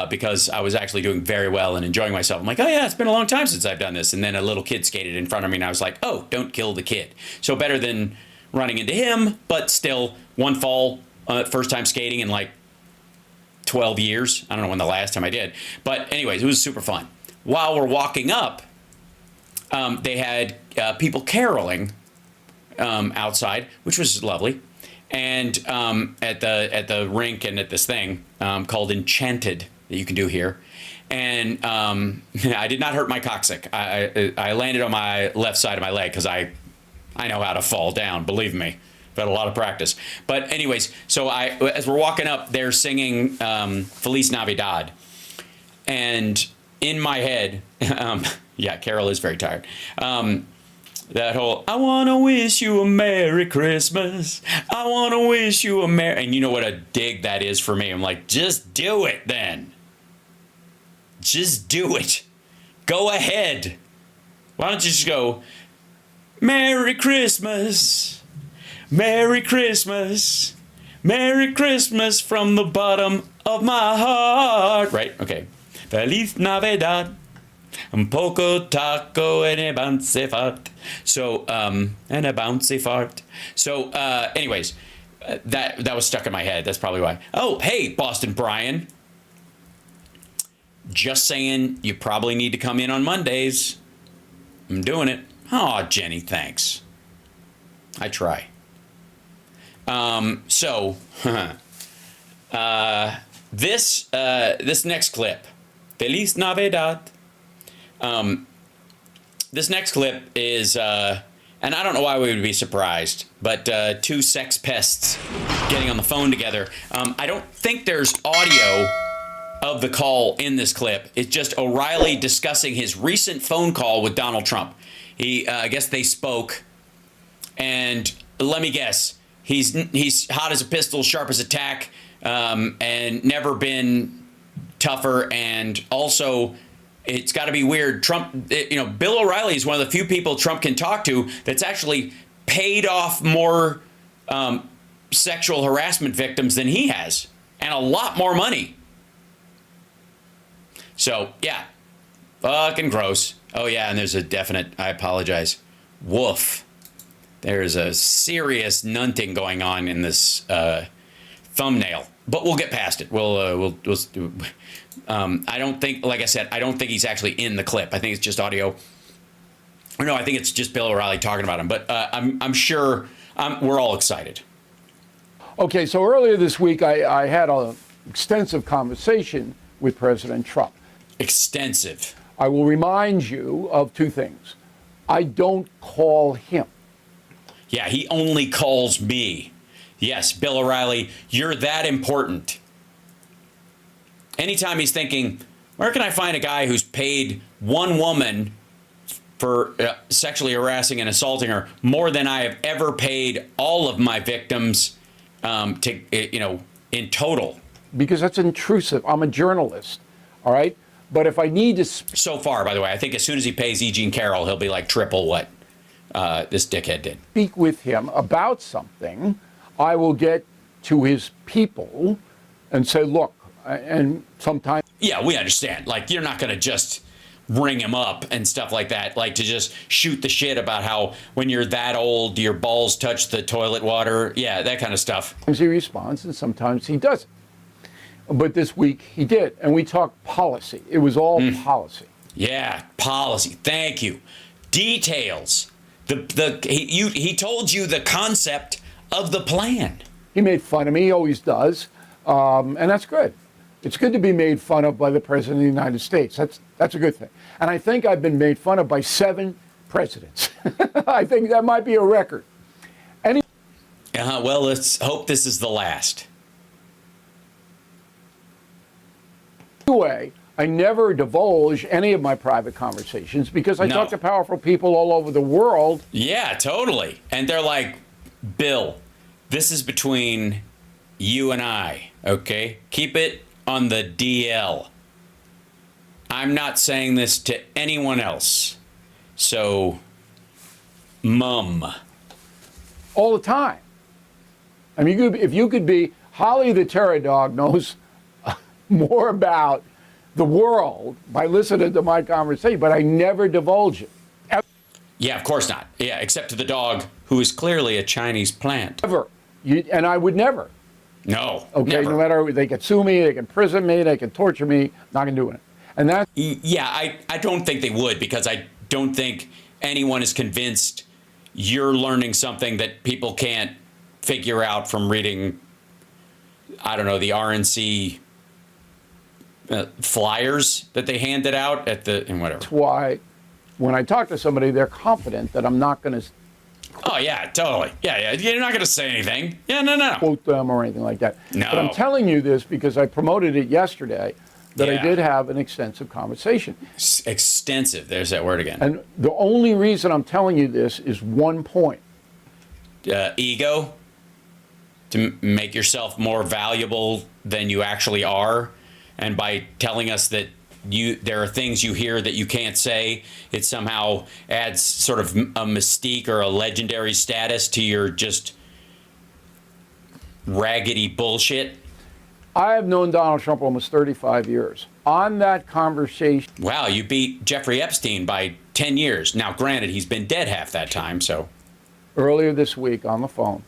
because I was actually doing very well and enjoying myself. I'm like, oh yeah, it's been a long time since I've done this. And then a little kid skated in front of me, and I was like, oh, don't kill the kid. So better than running into him, but still one fall, first time skating in like 12 years. I don't know when the last time I did. But anyways, it was super fun. While we're walking up, they had people caroling outside, which was lovely, and at the rink and at this thing called Enchanted that you can do here, and I did not hurt my coccyx. I landed on my left side of my leg because I know how to fall down. Believe me, I've had a lot of practice. But anyways, so as we're walking up, they're singing Feliz Navidad, and in my head, yeah, Carol is very tired. That whole, I want to wish you a Merry Christmas. I want to wish you a Merry... And you know what a dig that is for me. I'm like, just do it then. Just do it. Go ahead. Why don't you just go, Merry Christmas. Merry Christmas. Merry Christmas from the bottom of my heart. Right? Okay. Feliz Navidad. Un poco taco and a bouncy fart. So, and a bouncy fart. So, anyways, That was stuck in my head. That's probably why. Oh, hey, Boston Brian. Just saying, you probably need to come in on Mondays. I'm doing it. Oh, Jenny, thanks. I try. This next clip, Feliz Navidad. This next clip is, and I don't know why we would be surprised, but two sex pests getting on the phone together. I don't think there's audio of the call in this clip. It's just O'Reilly discussing his recent phone call with Donald Trump. I guess they spoke, and let me guess, he's hot as a pistol, sharp as a tack, and never been tougher. And also, it's got to be weird. Trump, Bill O'Reilly is one of the few people Trump can talk to that's actually paid off more sexual harassment victims than he has, and a lot more money. So, yeah, fucking gross. Oh, yeah, and there's a definite, I apologize, woof. There's a serious nunting going on in this thumbnail, but we'll get past it. I don't think, like I said, I don't think he's actually in the clip. I think it's just audio. No, I think it's just Bill O'Reilly talking about him, but I'm sure we're all excited. Okay, so earlier this week, I had an extensive conversation with President Trump. Extensive. I will remind you of two things. I don't call him. Yeah, he only calls me. Yes, Bill O'Reilly, you're that important. Anytime he's thinking, where can I find a guy who's paid one woman for sexually harassing and assaulting her more than I have ever paid all of my victims in total? Because that's intrusive. I'm a journalist, all right? But if I need to... So far, by the way, I think as soon as he pays E. Jean Carroll, he'll be like triple what this dickhead did. Speak with him about something, I will get to his people and say, look, and sometimes... Yeah, we understand. Like, you're not going to just ring him up and stuff like that, like to just shoot the shit about how when you're that old, your balls touch the toilet water. Yeah, that kind of stuff. Sometimes he responds and sometimes he doesn't. But this week he did, and we talked policy. It was all policy. Yeah, policy. Thank you. Details. He told you the concept of the plan. He made fun of me. He always does, and that's good. It's good to be made fun of by the President of the United States. That's a good thing. And I think I've been made fun of by 7 presidents. I think that might be a record. Well, let's hope this is the last. Anyway, I never divulge any of my private conversations because I talk to powerful people all over the world. Yeah, totally. And they're like, Bill, this is between you and I, okay? Keep it on the DL. I'm not saying this to anyone else. So, mum. All the time. I mean, if you could be, Holly the Terror Dog knows more about the world by listening to my conversation, but I never divulge it. Yeah, of course not. Yeah, except to the dog, who is clearly a Chinese plant. Ever. And I would never. No. Okay, never. No matter, they can sue me, they can prison me, they can torture me, not gonna do it. And that. Yeah, I don't think they would, because I don't think anyone is convinced you're learning something that people can't figure out from reading, I don't know, the RNC flyers that they handed out at the, and whatever. That's why when I talk to somebody, they're confident that I'm not going to. Oh, yeah, totally. Yeah, you're not going to say anything. Yeah, no. Quote them or anything like that. No. But I'm telling you this because I promoted it yesterday that I did have an extensive conversation. Extensive. There's that word again. And the only reason I'm telling you this is one point. Ego? To make yourself more valuable than you actually are. And by telling us that there are things you hear that you can't say, it somehow adds sort of a mystique or a legendary status to your just raggedy bullshit. I have known Donald Trump almost 35 years. On that conversation... Wow, you beat Jeffrey Epstein by 10 years. Now, granted, he's been dead half that time, so... Earlier this week on the phone,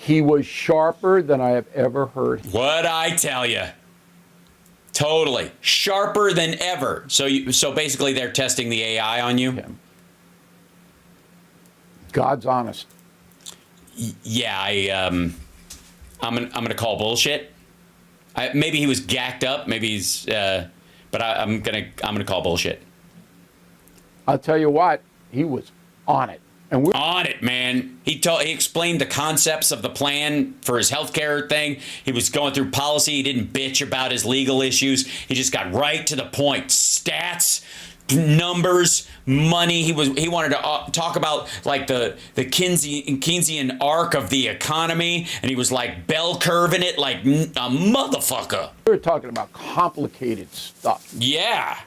He was sharper than I have ever heard. What'd I tell you? Totally. Sharper than ever. So basically they're testing the AI on you? Yeah. God's honest. Yeah, I'm gonna call bullshit. Maybe he was gacked up. Maybe he's, but I'm gonna call bullshit. I'll tell you what, he was on it. And we're on it, man. He explained the concepts of the plan for his healthcare thing. He was going through policy. He didn't bitch about his legal issues. He just got right to the point. Stats, numbers, money. He wanted to talk about like the Keynesian arc of the economy, and he was like bell curving it like a motherfucker. We're talking about complicated stuff. Yeah,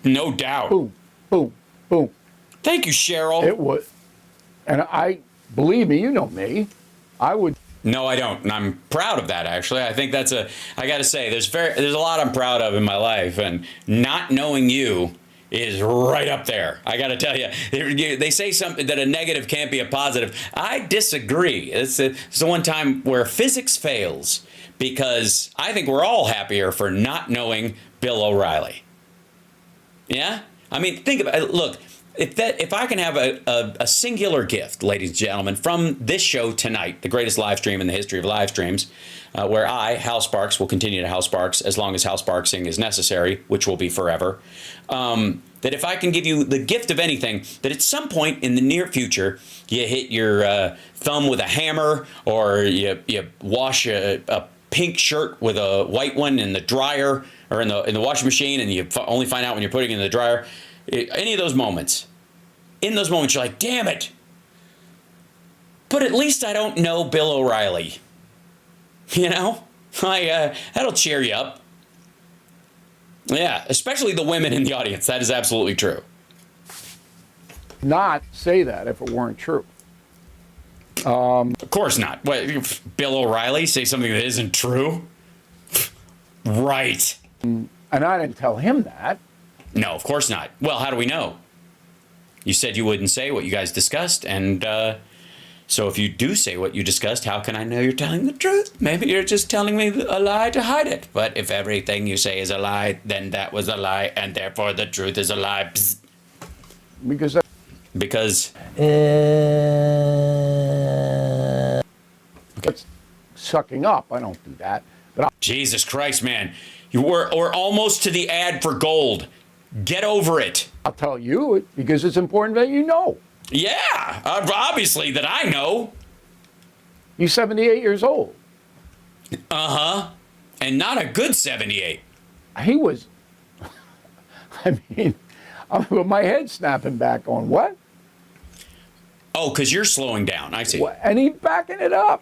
no doubt. Boom, boom, boom. Thank you, Cheryl. It was. And believe me, you know me, I would. No, I don't. And I'm proud of that, actually. I think I got to say, there's a lot I'm proud of in my life. And not knowing you is right up there. I got to tell you, they say something that a negative can't be a positive. I disagree. It's the one time where physics fails, because I think we're all happier for not knowing Bill O'Reilly. Yeah? I mean, think about it. Look. If I can have a singular gift, ladies and gentlemen, from this show tonight, the greatest live stream in the history of live streams, where I, Hal Sparks, will continue to Hal Sparks as long as Hal Sparksing is necessary, which will be forever, that if I can give you the gift of anything, that at some point in the near future, you hit your thumb with a hammer, or you wash a pink shirt with a white one in the dryer, or in the washing machine, and you only find out when you're putting it in the dryer. Any of those moments, in those moments, you're like, damn it. But at least I don't know Bill O'Reilly. You know? That'll cheer you up. Yeah, especially the women in the audience. That is absolutely true. Not say that if it weren't true. Of course not. What, Bill O'Reilly say something that isn't true? Right. And I didn't tell him that. No, of course not. Well, how do we know? You said you wouldn't say what you guys discussed, and so if you do say what you discussed, how can I know you're telling the truth? Maybe you're just telling me a lie to hide it. But if everything you say is a lie, then that was a lie, and therefore the truth is a lie. Psst. Because it's sucking up. I don't do that. But Jesus Christ, man. We're almost to the ad for gold. Get over it. I'll tell you it because it's important that you know. Yeah, obviously that I know. You're 78 years old. Uh-huh. And not a good 78. He was, I mean, with my head snapping back on what? Oh, because you're slowing down. I see. And he's backing it up.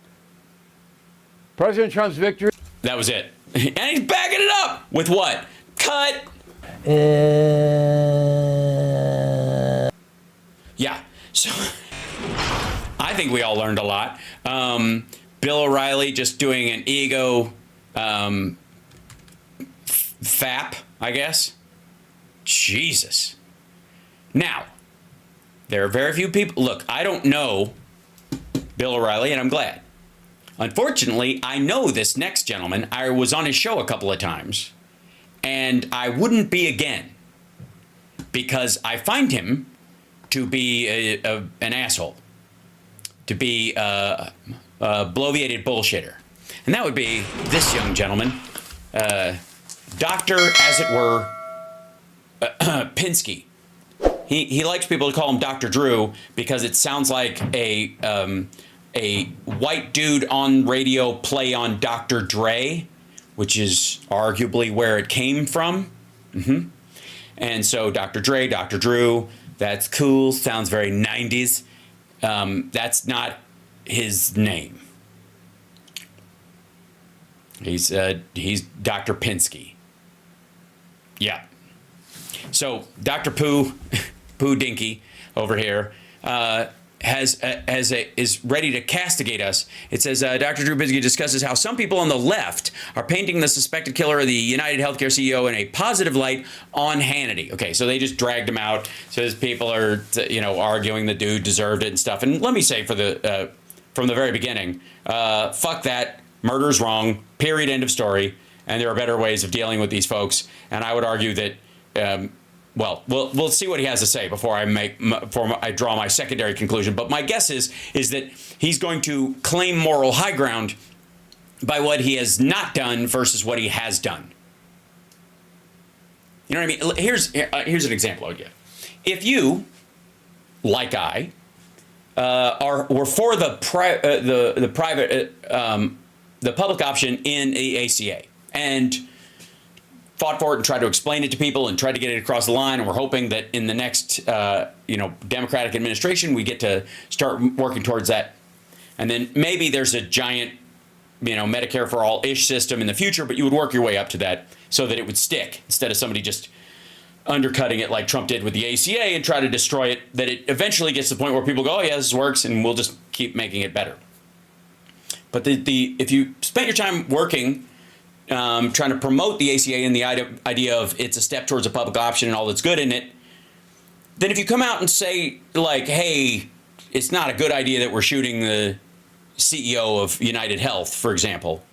President Trump's victory. That was it. And he's backing it up. With what? Cut. Yeah. So I think we all learned a lot. Bill O'Reilly just doing an ego fap, I guess. Jesus. Now, there are very few people. Look, I don't know Bill O'Reilly, and I'm glad. Unfortunately, I know this next gentleman. I was on his show a couple of times, and I wouldn't be again because I find him to be an asshole, to be a bloviated bullshitter. And that would be this young gentleman, Dr., as it were, Pinsky. He likes people to call him Dr. Drew because it sounds like a white dude on radio play on Dr. Dre, which is arguably where it came from. Mm-hmm. And so Dr. Dre, Dr. Drew, that's cool. Sounds very 90s. That's not his name. He's Dr. Pinsky. Yeah. So Dr. Pooh Dinky over here is ready to castigate us. It says Dr. Drew Pinsky discusses how some people on the left are painting the suspected killer of the United Healthcare CEO in a positive light on Hannity. Okay, so they just dragged him out. Says people are arguing the dude deserved it and stuff. And let me say for the from the very beginning. Fuck that. Murder's wrong. Period. End of story. And there are better ways of dealing with these folks. And I would argue that, well, we'll see what he has to say before I draw my secondary conclusion. But my guess is that he's going to claim moral high ground by what he has not done versus what he has done. You know what I mean? Here's an example I'll give. If you, like I, were for the public option in the ACA and fought for it and tried to explain it to people and tried to get it across the line, and we're hoping that in the next Democratic administration we get to start working towards that, and then maybe there's a giant Medicare for all-ish system in the future, but you would work your way up to that so that it would stick instead of somebody just undercutting it like Trump did with the ACA and try to destroy it, that it eventually gets to the point where people go, oh yeah, this works, and we'll just keep making it better. But if you spent your time working, trying to promote the ACA and the idea of it's a step towards a public option and all that's good in it, then if you come out and say, like, hey, it's not a good idea that we're shooting the CEO of United Health, for example,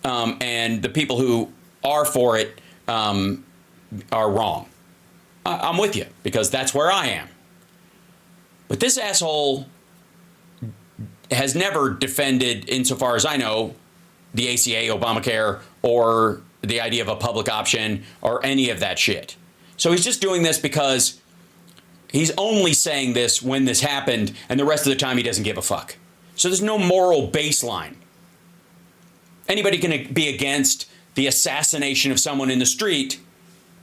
and the people who are for it are wrong, I'm with you, because that's where I am. But this asshole has never defended, insofar as I know, the ACA, Obamacare, or the idea of a public option, or any of that shit. So he's just doing this because he's only saying this when this happened, and the rest of the time he doesn't give a fuck. So there's no moral baseline. Anybody can be against the assassination of someone in the street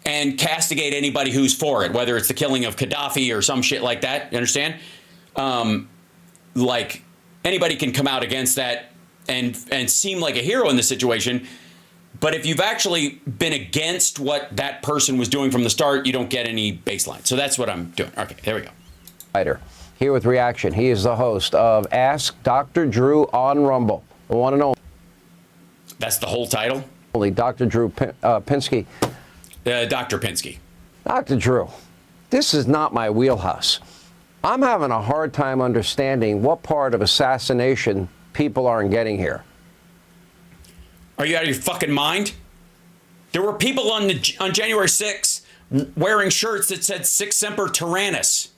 and castigate anybody who's for it, whether it's the killing of Gaddafi or some shit like that. You understand? Like, anybody can come out against that and seem like a hero in this situation. But if you've actually been against what that person was doing from the start, you don't get any baseline. So that's what I'm doing. Okay, there we go. Here with reaction. He is the host of Ask Dr. Drew on Rumble. The one and only. That's the whole title? Only Dr. Drew Pinsky. Dr. Pinsky. Dr. Drew, this is not my wheelhouse. I'm having a hard time understanding what part of assassination people aren't getting here. Are you out of your fucking mind? There were people on January 6th wearing shirts that said Sic Semper Tyrannis.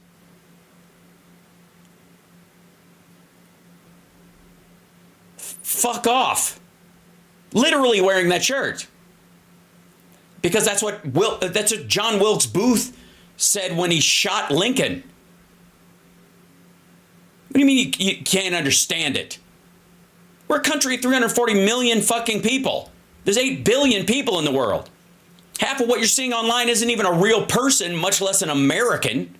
Fuck off. Literally wearing that shirt. Because that's what John Wilkes Booth said when he shot Lincoln. What do you mean you can't understand it? We're a country of 340 million fucking people. There's 8 billion people in the world. Half of what you're seeing online isn't even a real person, much less an American.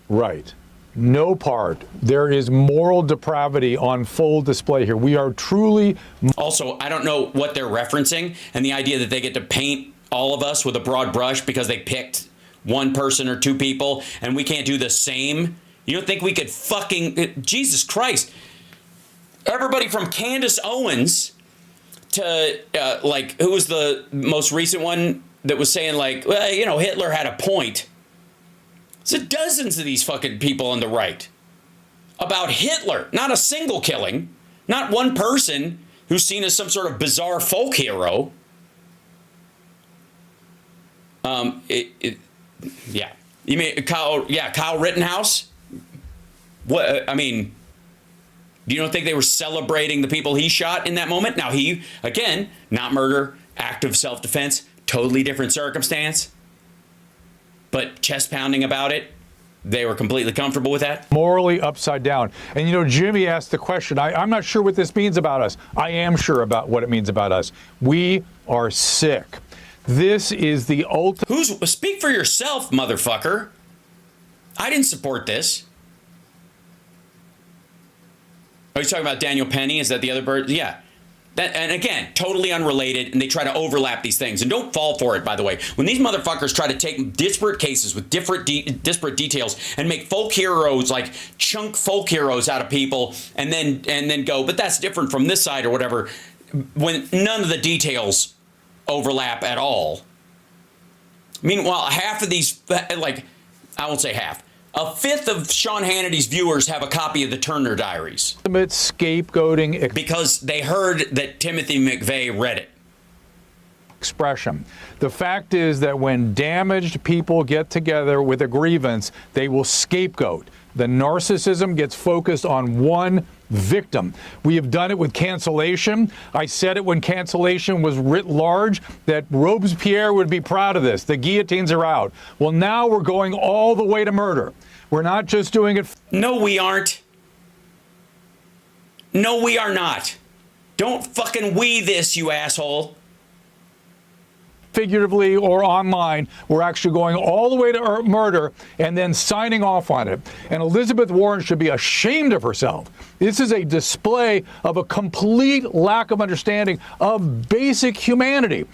Right. No part. There is moral depravity on full display here. We are truly... Also, I don't know what they're referencing, and the idea that they get to paint all of us with a broad brush because they picked one person or two people, and we can't do the same. You don't think we could fucking... Jesus Christ. Everybody from Candace Owens to, who was the most recent one that was saying, well, Hitler had a point. So dozens of these fucking people on the right about Hitler, not a single killing, not one person who's seen as some sort of bizarre folk hero. Yeah. You mean Kyle Rittenhouse? What, I mean, do you don't think they were celebrating the people he shot in that moment? Now he, again, not murder, act of self-defense, totally different circumstance. But chest pounding about it, they were completely comfortable with that? Morally upside down. And, Jimmy asked the question, I'm not sure what this means about us. I am sure about what it means about us. We are sick. This is the ultimate... Speak for yourself, motherfucker. I didn't support this. Are you talking about Daniel Penny? Is that the other bird? Yeah. And again, totally unrelated, and they try to overlap these things. And don't fall for it, by the way. When these motherfuckers try to take disparate cases with disparate details and make folk heroes, like chunk folk heroes out of people, and then go, but that's different from this side or whatever, when none of the details overlap at all. Meanwhile, half of these, I won't say half, A fifth of Sean Hannity's viewers have a copy of the Turner Diaries. Scapegoating. Because they heard that Timothy McVeigh read it. Expression. The fact is that when damaged people get together with a grievance, they will scapegoat. The narcissism gets focused on one victim. We have done it with cancellation. I said it when cancellation was writ large that Robespierre would be proud of this. The guillotines are out. Well, now we're going all the way to murder. We're not just doing it. No, we aren't. No, we are not. Don't fucking we this, you asshole. Figuratively or online, we're actually going all the way to murder and then signing off on it. And Elizabeth Warren should be ashamed of herself. This is a display of a complete lack of understanding of basic humanity.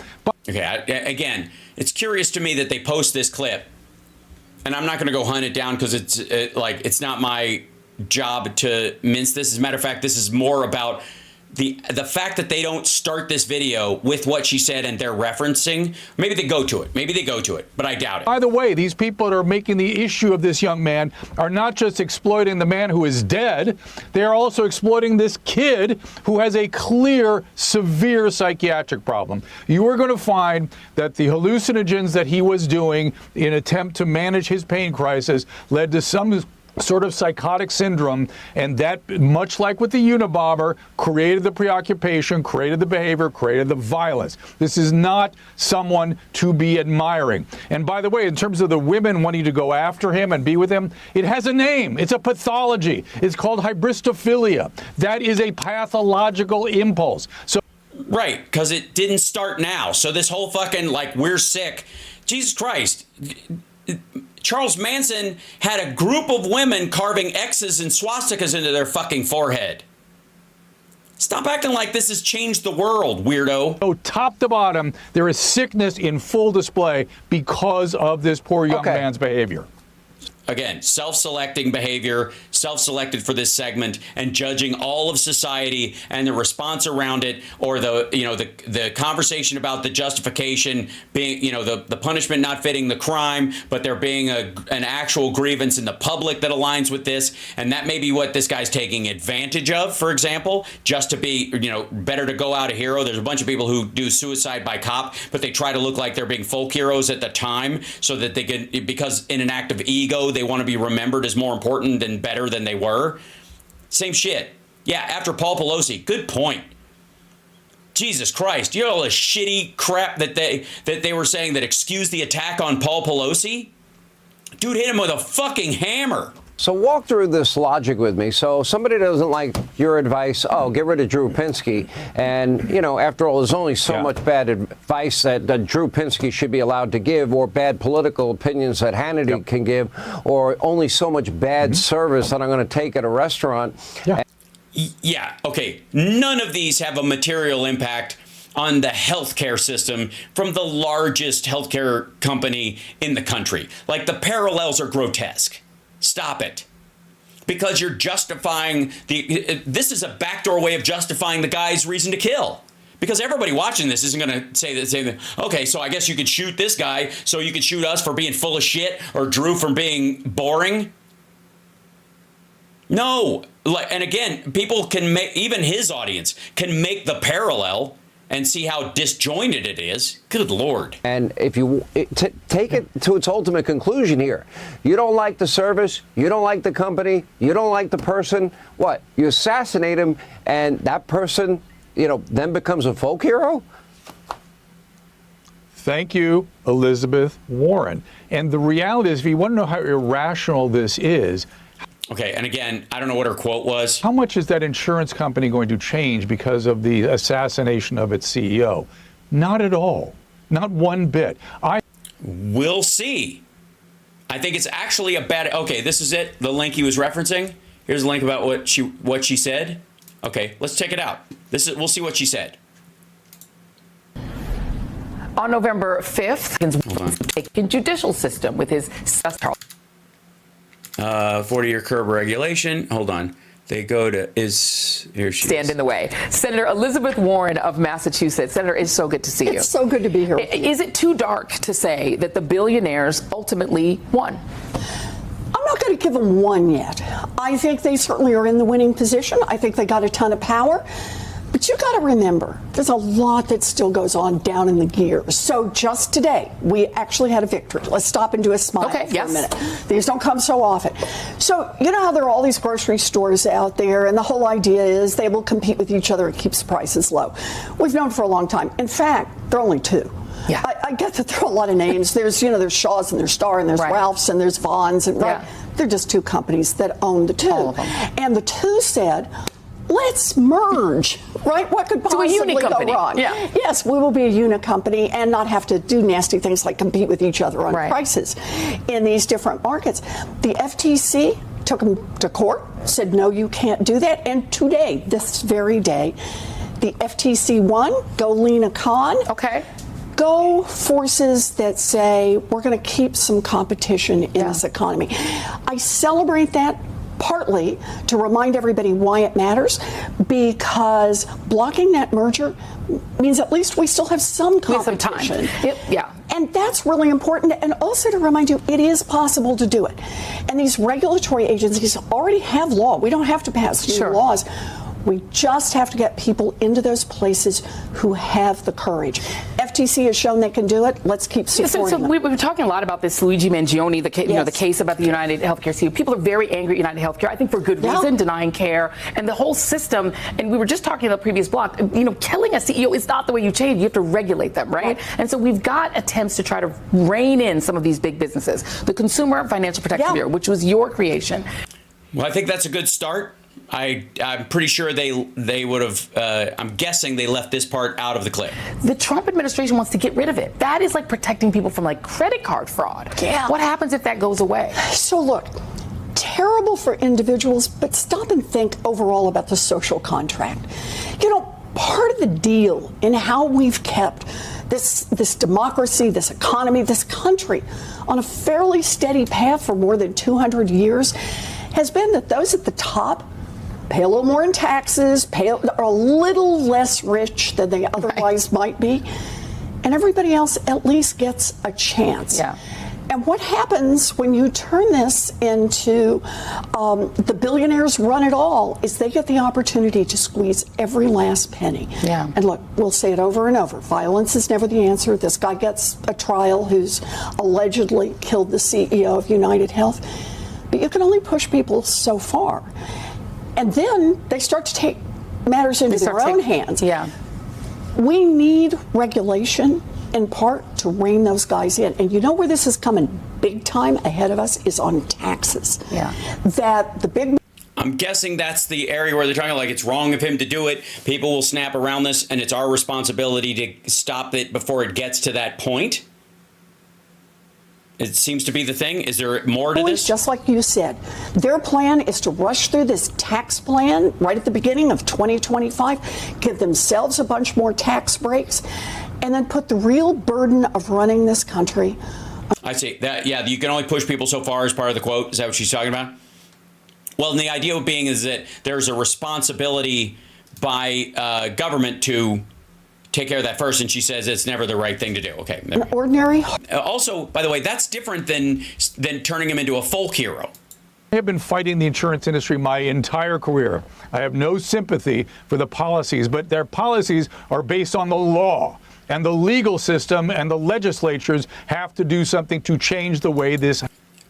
Okay, again, it's curious to me that they post this clip, and I'm not going to go hunt it down because it's not my job to mince this. As a matter of fact, this is more about the fact that they don't start this video with what she said and they're referencing. Maybe they go to it. But I doubt it. By the way, these people that are making the issue of this young man are not just exploiting the man who is dead, they are also exploiting this kid who has a clear, severe psychiatric problem. You are going to find that the hallucinogens that he was doing in an attempt to manage his pain crisis led to some sort of psychotic syndrome, and that, much like with the Unabomber, created the preoccupation, created the behavior, created the violence. This is not someone to be admiring. And by the way, in terms of the women wanting to go after him and be with him, it has a name. It's a pathology. It's called hybristophilia. That is a pathological impulse. So, right, because it didn't start now. So this whole fucking, we're sick. Jesus Christ. Charles Manson had a group of women carving X's and swastikas into their fucking forehead. Stop acting like this has changed the world, weirdo. So top to bottom, there is sickness in full display because of this poor young man's behavior. Again, self-selecting behavior, self-selected for this segment, and judging all of society and the response around it, or the conversation about the justification being, the punishment not fitting the crime, but there being an actual grievance in the public that aligns with this, and that may be what this guy's taking advantage of, for example, just to be, better to go out a hero. There's a bunch of people who do suicide by cop, but they try to look like they're being folk heroes at the time so that they can, because in an act of ego, they want to be remembered as more important and better than they were. Same shit. Yeah, after Paul Pelosi. Good point. Jesus Christ. You know all the shitty crap that they were saying that excused the attack on Paul Pelosi? Dude hit him with a fucking hammer. So walk through this logic with me. So somebody doesn't like your advice, get rid of Drew Pinsky. And, after all, there's only so much bad advice that Drew Pinsky should be allowed to give, or bad political opinions that Hannity can give, or only so much bad service that I'm going to take at a restaurant. Yeah, okay. None of these have a material impact on the healthcare system from the largest healthcare company in the country. The parallels are grotesque. Stop it. Because you're justifying this is a backdoor way of justifying the guy's reason to kill. Because everybody watching this isn't going to say, okay, so I guess you could shoot this guy, so you could shoot us for being full of shit, or Drew for being boring. No. And again, people can make, even his audience can make the parallel and see how disjointed it is. Good Lord. And if you take it to its ultimate conclusion here, you don't like the service, you don't like the company, you don't like the person, what? You assassinate him, and that person, then becomes a folk hero? Thank you, Elizabeth Warren. And the reality is, if you want to know how irrational this is, okay, and again, I don't know what her quote was. How much is that insurance company going to change because of the assassination of its CEO? Not at all. Not one bit. We'll see. I think it's actually a bad... Okay, this is it. The link he was referencing. Here's a link about what she said. Okay, let's check it out. We'll see what she said. On November 5th, taken judicial system with his 40-year curb regulation. Hold on. They go to here she stand in the way. Senator Elizabeth Warren of Massachusetts. Senator, it's so good to see you. It's so good to be here with you. Is it too dark to say that the billionaires ultimately won? I'm not going to wouldn't give them one yet. I think they certainly are in the winning position. I think they got a ton of power. But you got to remember, there's a lot that still goes on down in the gears. So just today, we actually had a victory. Let's stop and do a smile for a minute. These don't come so often. So you know how there are all these grocery stores out there, and the whole idea is they will compete with each other. It keeps prices low. We've known for a long time. In fact, there are only two. Yeah. I get that there are a lot of names. There's, there's Shaw's and there's Star and there's Ralph's and there's Vaughn's and they're just two companies that own the two. All of them. And the two said, let's merge, right? What could possibly go wrong? Yeah. Yes, we will be a unit company and not have to do nasty things like compete with each other on prices in these different markets. The FTC took them to court, said, no, you can't do that. And today, this very day, the FTC won. Go Lena Khan. Okay. Go forces that say we're going to keep some competition in this economy. I celebrate that partly to remind everybody why it matters, because blocking that merger means at least we still have some competition. And that's really important. And also to remind you, it is possible to do it. And these regulatory agencies already have law. We don't have to pass new laws. We just have to get people into those places who have the courage. FTC has shown they can do it. Let's keep supporting them. We've been talking a lot about this Luigi Mangione, the case about the United Healthcare CEO. People are very angry at United Healthcare, I think for good reason, denying care and the whole system. And we were just talking about the previous block. Killing a CEO is not the way you change. You have to regulate them, right? And so we've got attempts to try to rein in some of these big businesses. The Consumer Financial Protection Bureau, which was your creation. Well, I think that's a good start. I'm pretty sure they would have, I'm guessing they left this part out of the clip. The Trump administration wants to get rid of it. That is like protecting people from like credit card fraud. Yeah. What happens if that goes away? So look, terrible for individuals, but stop and think overall about the social contract. Part of the deal in how we've kept this democracy, this economy, this country on a fairly steady path for more than 200 years has been that those at the top pay a little more in taxes, are a little less rich than they otherwise might be, and everybody else at least gets a chance. Yeah. And what happens when you turn this into the billionaires run it all is they get the opportunity to squeeze every last penny. Yeah. And look, we'll say it over and over. Violence is never the answer. This guy gets a trial who's allegedly killed the CEO of United Health. But you can only push people so far. And then they start to take matters into their own hands. Yeah. We need regulation in part to rein those guys in. And you know where this is coming big time ahead of us is on taxes. Yeah. That the big... I'm guessing that's the area where they're talking like it's wrong of him to do it. People will snap around this, and it's our responsibility to stop it before it gets to that point. It seems to be the thing. Is there more to this? Just like you said, their plan is to rush through this tax plan right at the beginning of 2025, give themselves a bunch more tax breaks, and then put the real burden of running this country. I see that. Yeah, you can only push people so far as part of the quote. Is that what she's talking about? Well, and the idea of being is that there's a responsibility by government to take care of that first, and she says it's never the right thing to do. Okay. An ordinary. Also, by the way, that's different than turning him into a folk hero. I have been fighting the insurance industry my entire career. I have no sympathy for the policies, but their policies are based on the law. And the legal system and the legislatures have to do something to change the way this...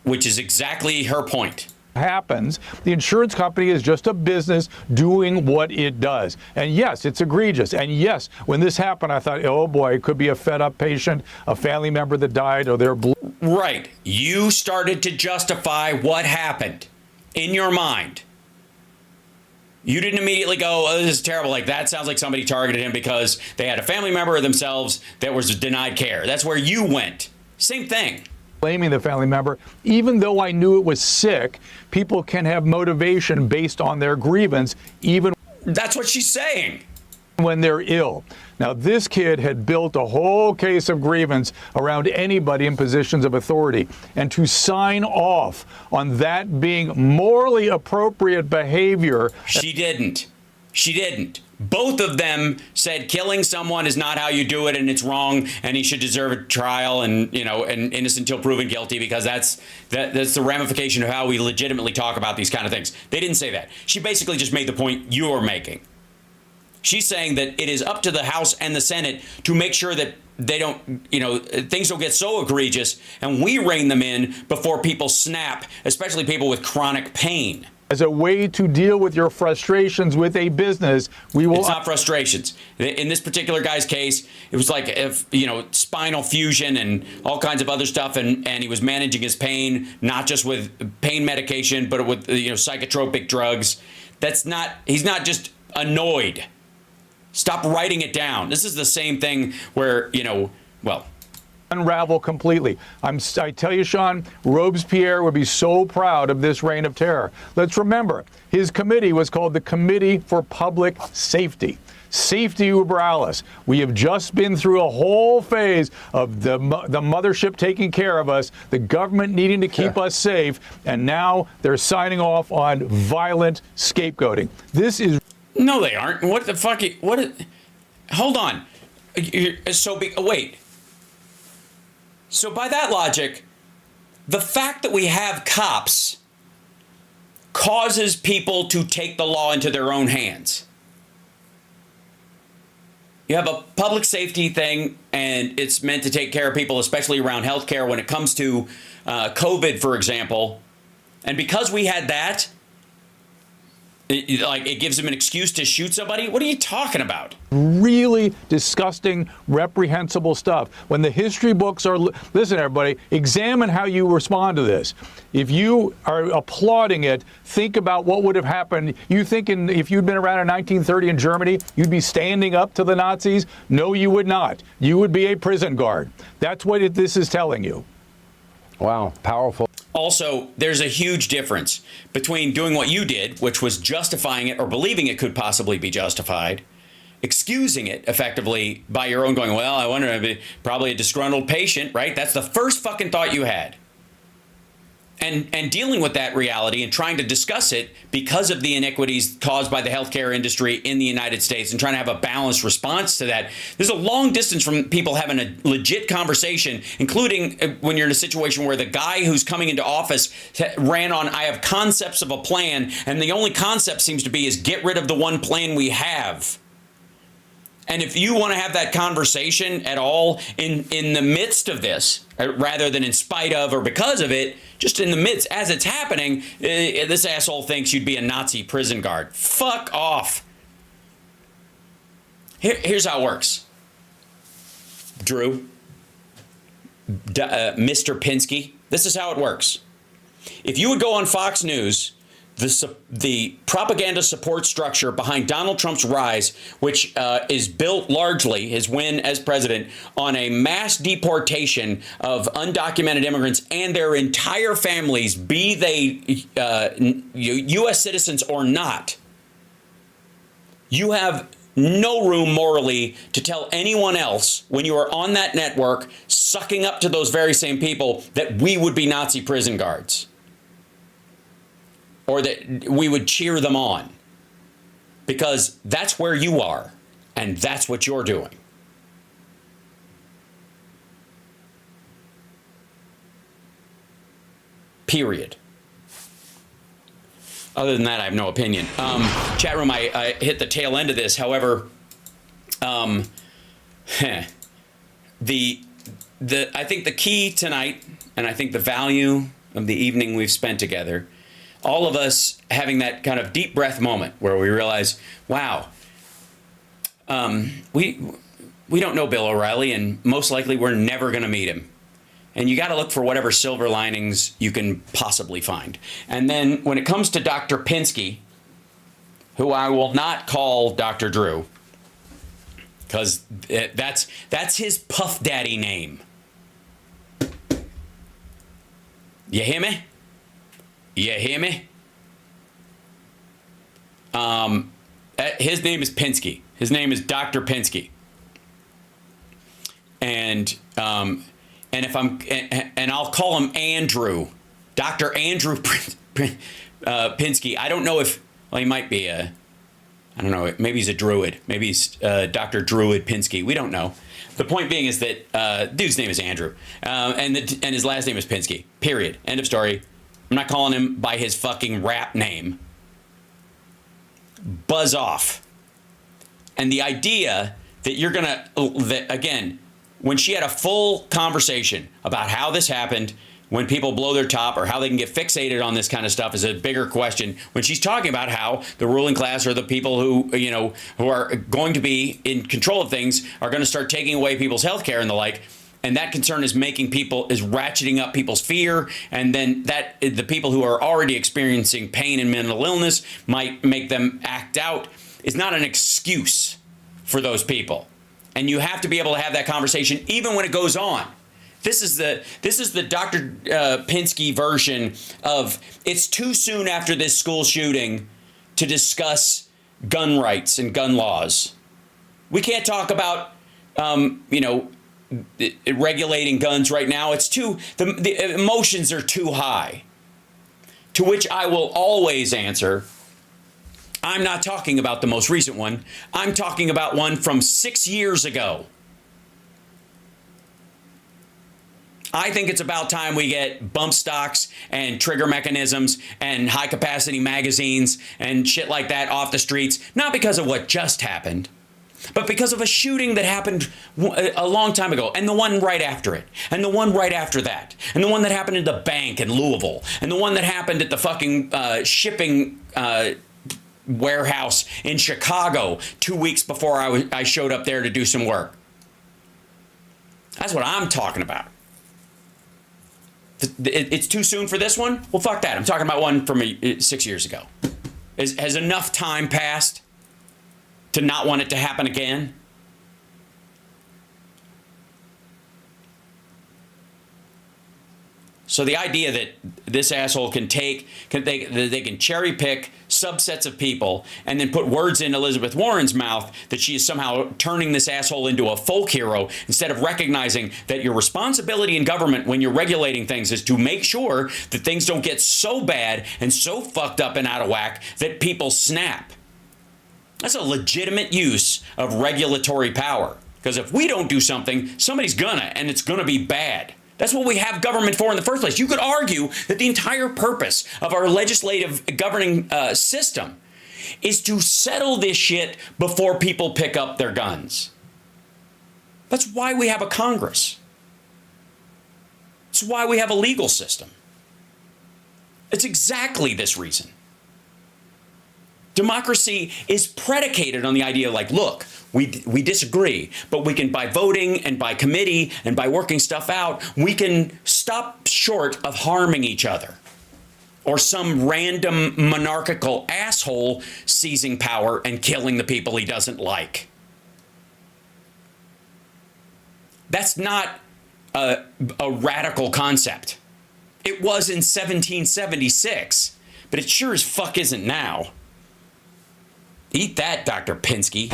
Which is exactly her point. ...happens. The insurance company is just a business doing what it does. And yes, it's egregious. And yes, when this happened, I thought, oh boy, it could be a fed-up patient, a family member that died, or they're... Right. You started to justify what happened in your mind. You didn't immediately go, oh, this is terrible. Like, that sounds like somebody targeted him because they had a family member of themselves that was denied care. That's where you went. Same thing. Blaming the family member, even though I knew it was sick, people can have motivation based on their grievance, even... That's what she's saying. ...when they're ill. Now, this kid had built a whole case of grievance around anybody in positions of authority. And to sign off on that being morally appropriate behavior... She didn't. She didn't. Both of them said killing someone is not how you do it, and it's wrong, and he should deserve a trial, and and innocent until proven guilty, because that's the ramification of how we legitimately talk about these kind of things. They didn't say that. She basically just made the point you're making. She's saying that it is up to the House and the Senate to make sure that they don't, things don't get so egregious, and we rein them in before people snap, especially people with chronic pain. As a way to deal with your frustrations with a business, we will. It's not frustrations. In this particular guy's case, it was like, spinal fusion and all kinds of other stuff, and he was managing his pain, not just with pain medication, but with psychotropic drugs. He's not just annoyed. Stop writing it down. This is the same thing where, unravel completely. I tell you, Sean, Robespierre would be so proud of this reign of terror. Let's remember, his committee was called the Committee for Public Safety. Safety uber alles. We have just been through a whole phase of the mothership taking care of us, the government needing to keep us safe, and now they're signing off on violent scapegoating. This is... No, they aren't. What the fuck? Hold on. Wait. So by that logic, the fact that we have cops causes people to take the law into their own hands. You have a public safety thing, and it's meant to take care of people, especially around healthcare when it comes to COVID, for example. And because we had that, it gives them an excuse to shoot somebody? What are you talking about? Really disgusting, reprehensible stuff. When the history books are... Listen, everybody, examine how you respond to this. If you are applauding it, think about what would have happened. You thinking if you'd been around in 1930 in Germany, you'd be standing up to the Nazis? No, you would not. You would be a prison guard. That's what this is telling you. Wow, powerful. Also, there's a huge difference between doing what you did, which was justifying it or believing it could possibly be justified, excusing it effectively by your own going, well, I wonder if probably a disgruntled patient, right? That's the first fucking thought you had. And dealing with that reality and trying to discuss it because of the inequities caused by the healthcare industry in the United States and trying to have a balanced response to that. There's a long distance from people having a legit conversation, including when you're in a situation where the guy who's coming into office ran on, I have concepts of a plan, and the only concept seems to be is get rid of the one plan we have. And if you want to have that conversation at all in the midst of this, rather than in spite of or because of it, just in the midst, as it's happening, this asshole thinks you'd be a Nazi prison guard. Fuck off. Here's how it works. Drew, Mr. Pinsky, this is how it works. If you would go on Fox News, the propaganda support structure behind Donald Trump's rise, which is built largely, his win as president, on a mass deportation of undocumented immigrants and their entire families, be they U.S. citizens or not. You have no room morally to tell anyone else when you are on that network sucking up to those very same people that we would be Nazi prison guards. Or that we would cheer them on, because that's where you are, and that's what you're doing. Period. Other than that, I have no opinion. Chat room, I hit the tail end of this. However, I think the key tonight, and I think the value of the evening we've spent together, all of us having that kind of deep breath moment where we realize, wow, we don't know Bill O'Reilly, and most likely we're never going to meet him. And you got to look for whatever silver linings you can possibly find. And then when it comes to Dr. Pinsky, who I will not call Dr. Drew, because that's his Puff Daddy name. You hear me? You hear me? His name is Pinsky. His name is Dr. Pinsky. And if I'll call him Andrew, Dr. Andrew Pinsky. I don't know if, well, he might be I don't know. Maybe he's a druid. Maybe he's Dr. Druid Pinsky. We don't know. The point being is that dude's name is Andrew, and his last name is Pinsky. Period. End of story. I'm not calling him by his fucking rap name. Buzz off. And the idea that you're gonna, that again, when she had a full conversation about how this happened, when people blow their top or how they can get fixated on this kind of stuff is a bigger question. When she's talking about how the ruling class or the people who, you know, who are going to be in control of things are going to start taking away people's health care and the like. And that concern is making people, is ratcheting up people's fear. And then that the people who are already experiencing pain and mental illness might make them act out. It's not an excuse for those people. And you have to be able to have that conversation even when it goes on. This is the Dr. Pinsky version of it's too soon after this school shooting to discuss gun rights and gun laws. We can't talk about, regulating guns right now. It's the emotions are too high. To which I will always answer, I'm not talking about the most recent one. I'm talking about one from 6 years ago. I think it's about time we get bump stocks and trigger mechanisms and high capacity magazines and shit like that off the streets, not because of what just happened, but because of a shooting that happened a long time ago, and the one right after it, and the one right after that, and the one that happened at the bank in Louisville, and the one that happened at the fucking shipping warehouse in Chicago 2 weeks before I showed up there to do some work. That's what I'm talking about. It's too soon for this one? Well, fuck that. I'm talking about one from 6 years ago. Has enough time passed to not want it to happen again? So the idea that this asshole they can cherry pick subsets of people and then put words in Elizabeth Warren's mouth that she is somehow turning this asshole into a folk hero instead of recognizing that your responsibility in government when you're regulating things is to make sure that things don't get so bad and so fucked up and out of whack that people snap. That's a legitimate use of regulatory power. Because if we don't do something, somebody's gonna, and it's gonna be bad. That's what we have government for in the first place. You could argue that the entire purpose of our legislative governing system is to settle this shit before people pick up their guns. That's why we have a Congress. It's why we have a legal system. It's exactly this reason. Democracy is predicated on the idea like, look, we disagree, but we can, by voting and by committee and by working stuff out, we can stop short of harming each other or some random monarchical asshole seizing power and killing the people he doesn't like. That's not a radical concept. It was in 1776, but it sure as fuck isn't now. Eat that, Dr. Pinsky.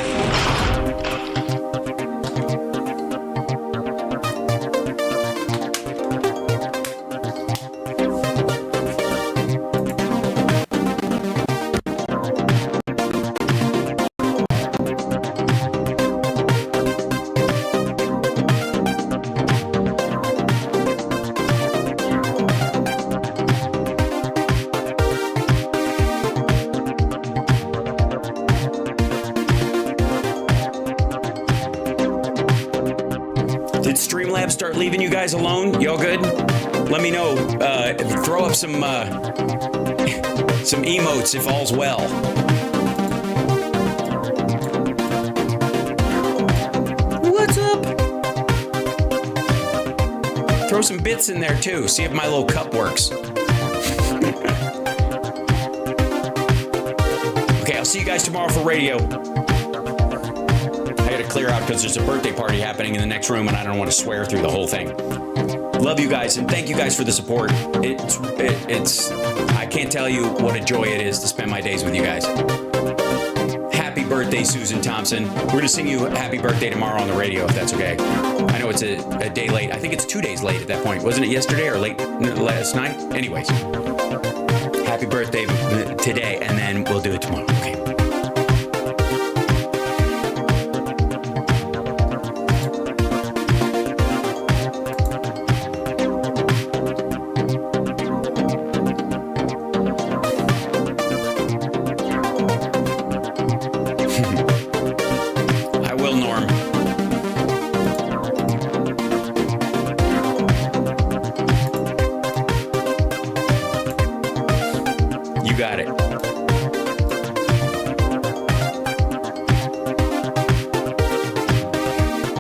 Start leaving you guys alone? Y'all good? Let me know. Throw up some emotes if all's well. What's up? Throw some bits in there too. See if my little cup works. Okay, I'll see you guys tomorrow for radio. I gotta clear out because there's a birthday party happening in the next room and I don't want to swear through the whole thing. Love you guys and thank you guys for the support. It's I can't tell you what a joy it is to spend my days with you guys. Happy birthday, Susan Thompson. We're gonna sing you happy birthday tomorrow on the radio if that's okay. I know it's a day late. I think it's 2 days late at that point. Wasn't it yesterday or late last night? Anyways, happy birthday today and then we'll do it tomorrow. Okay.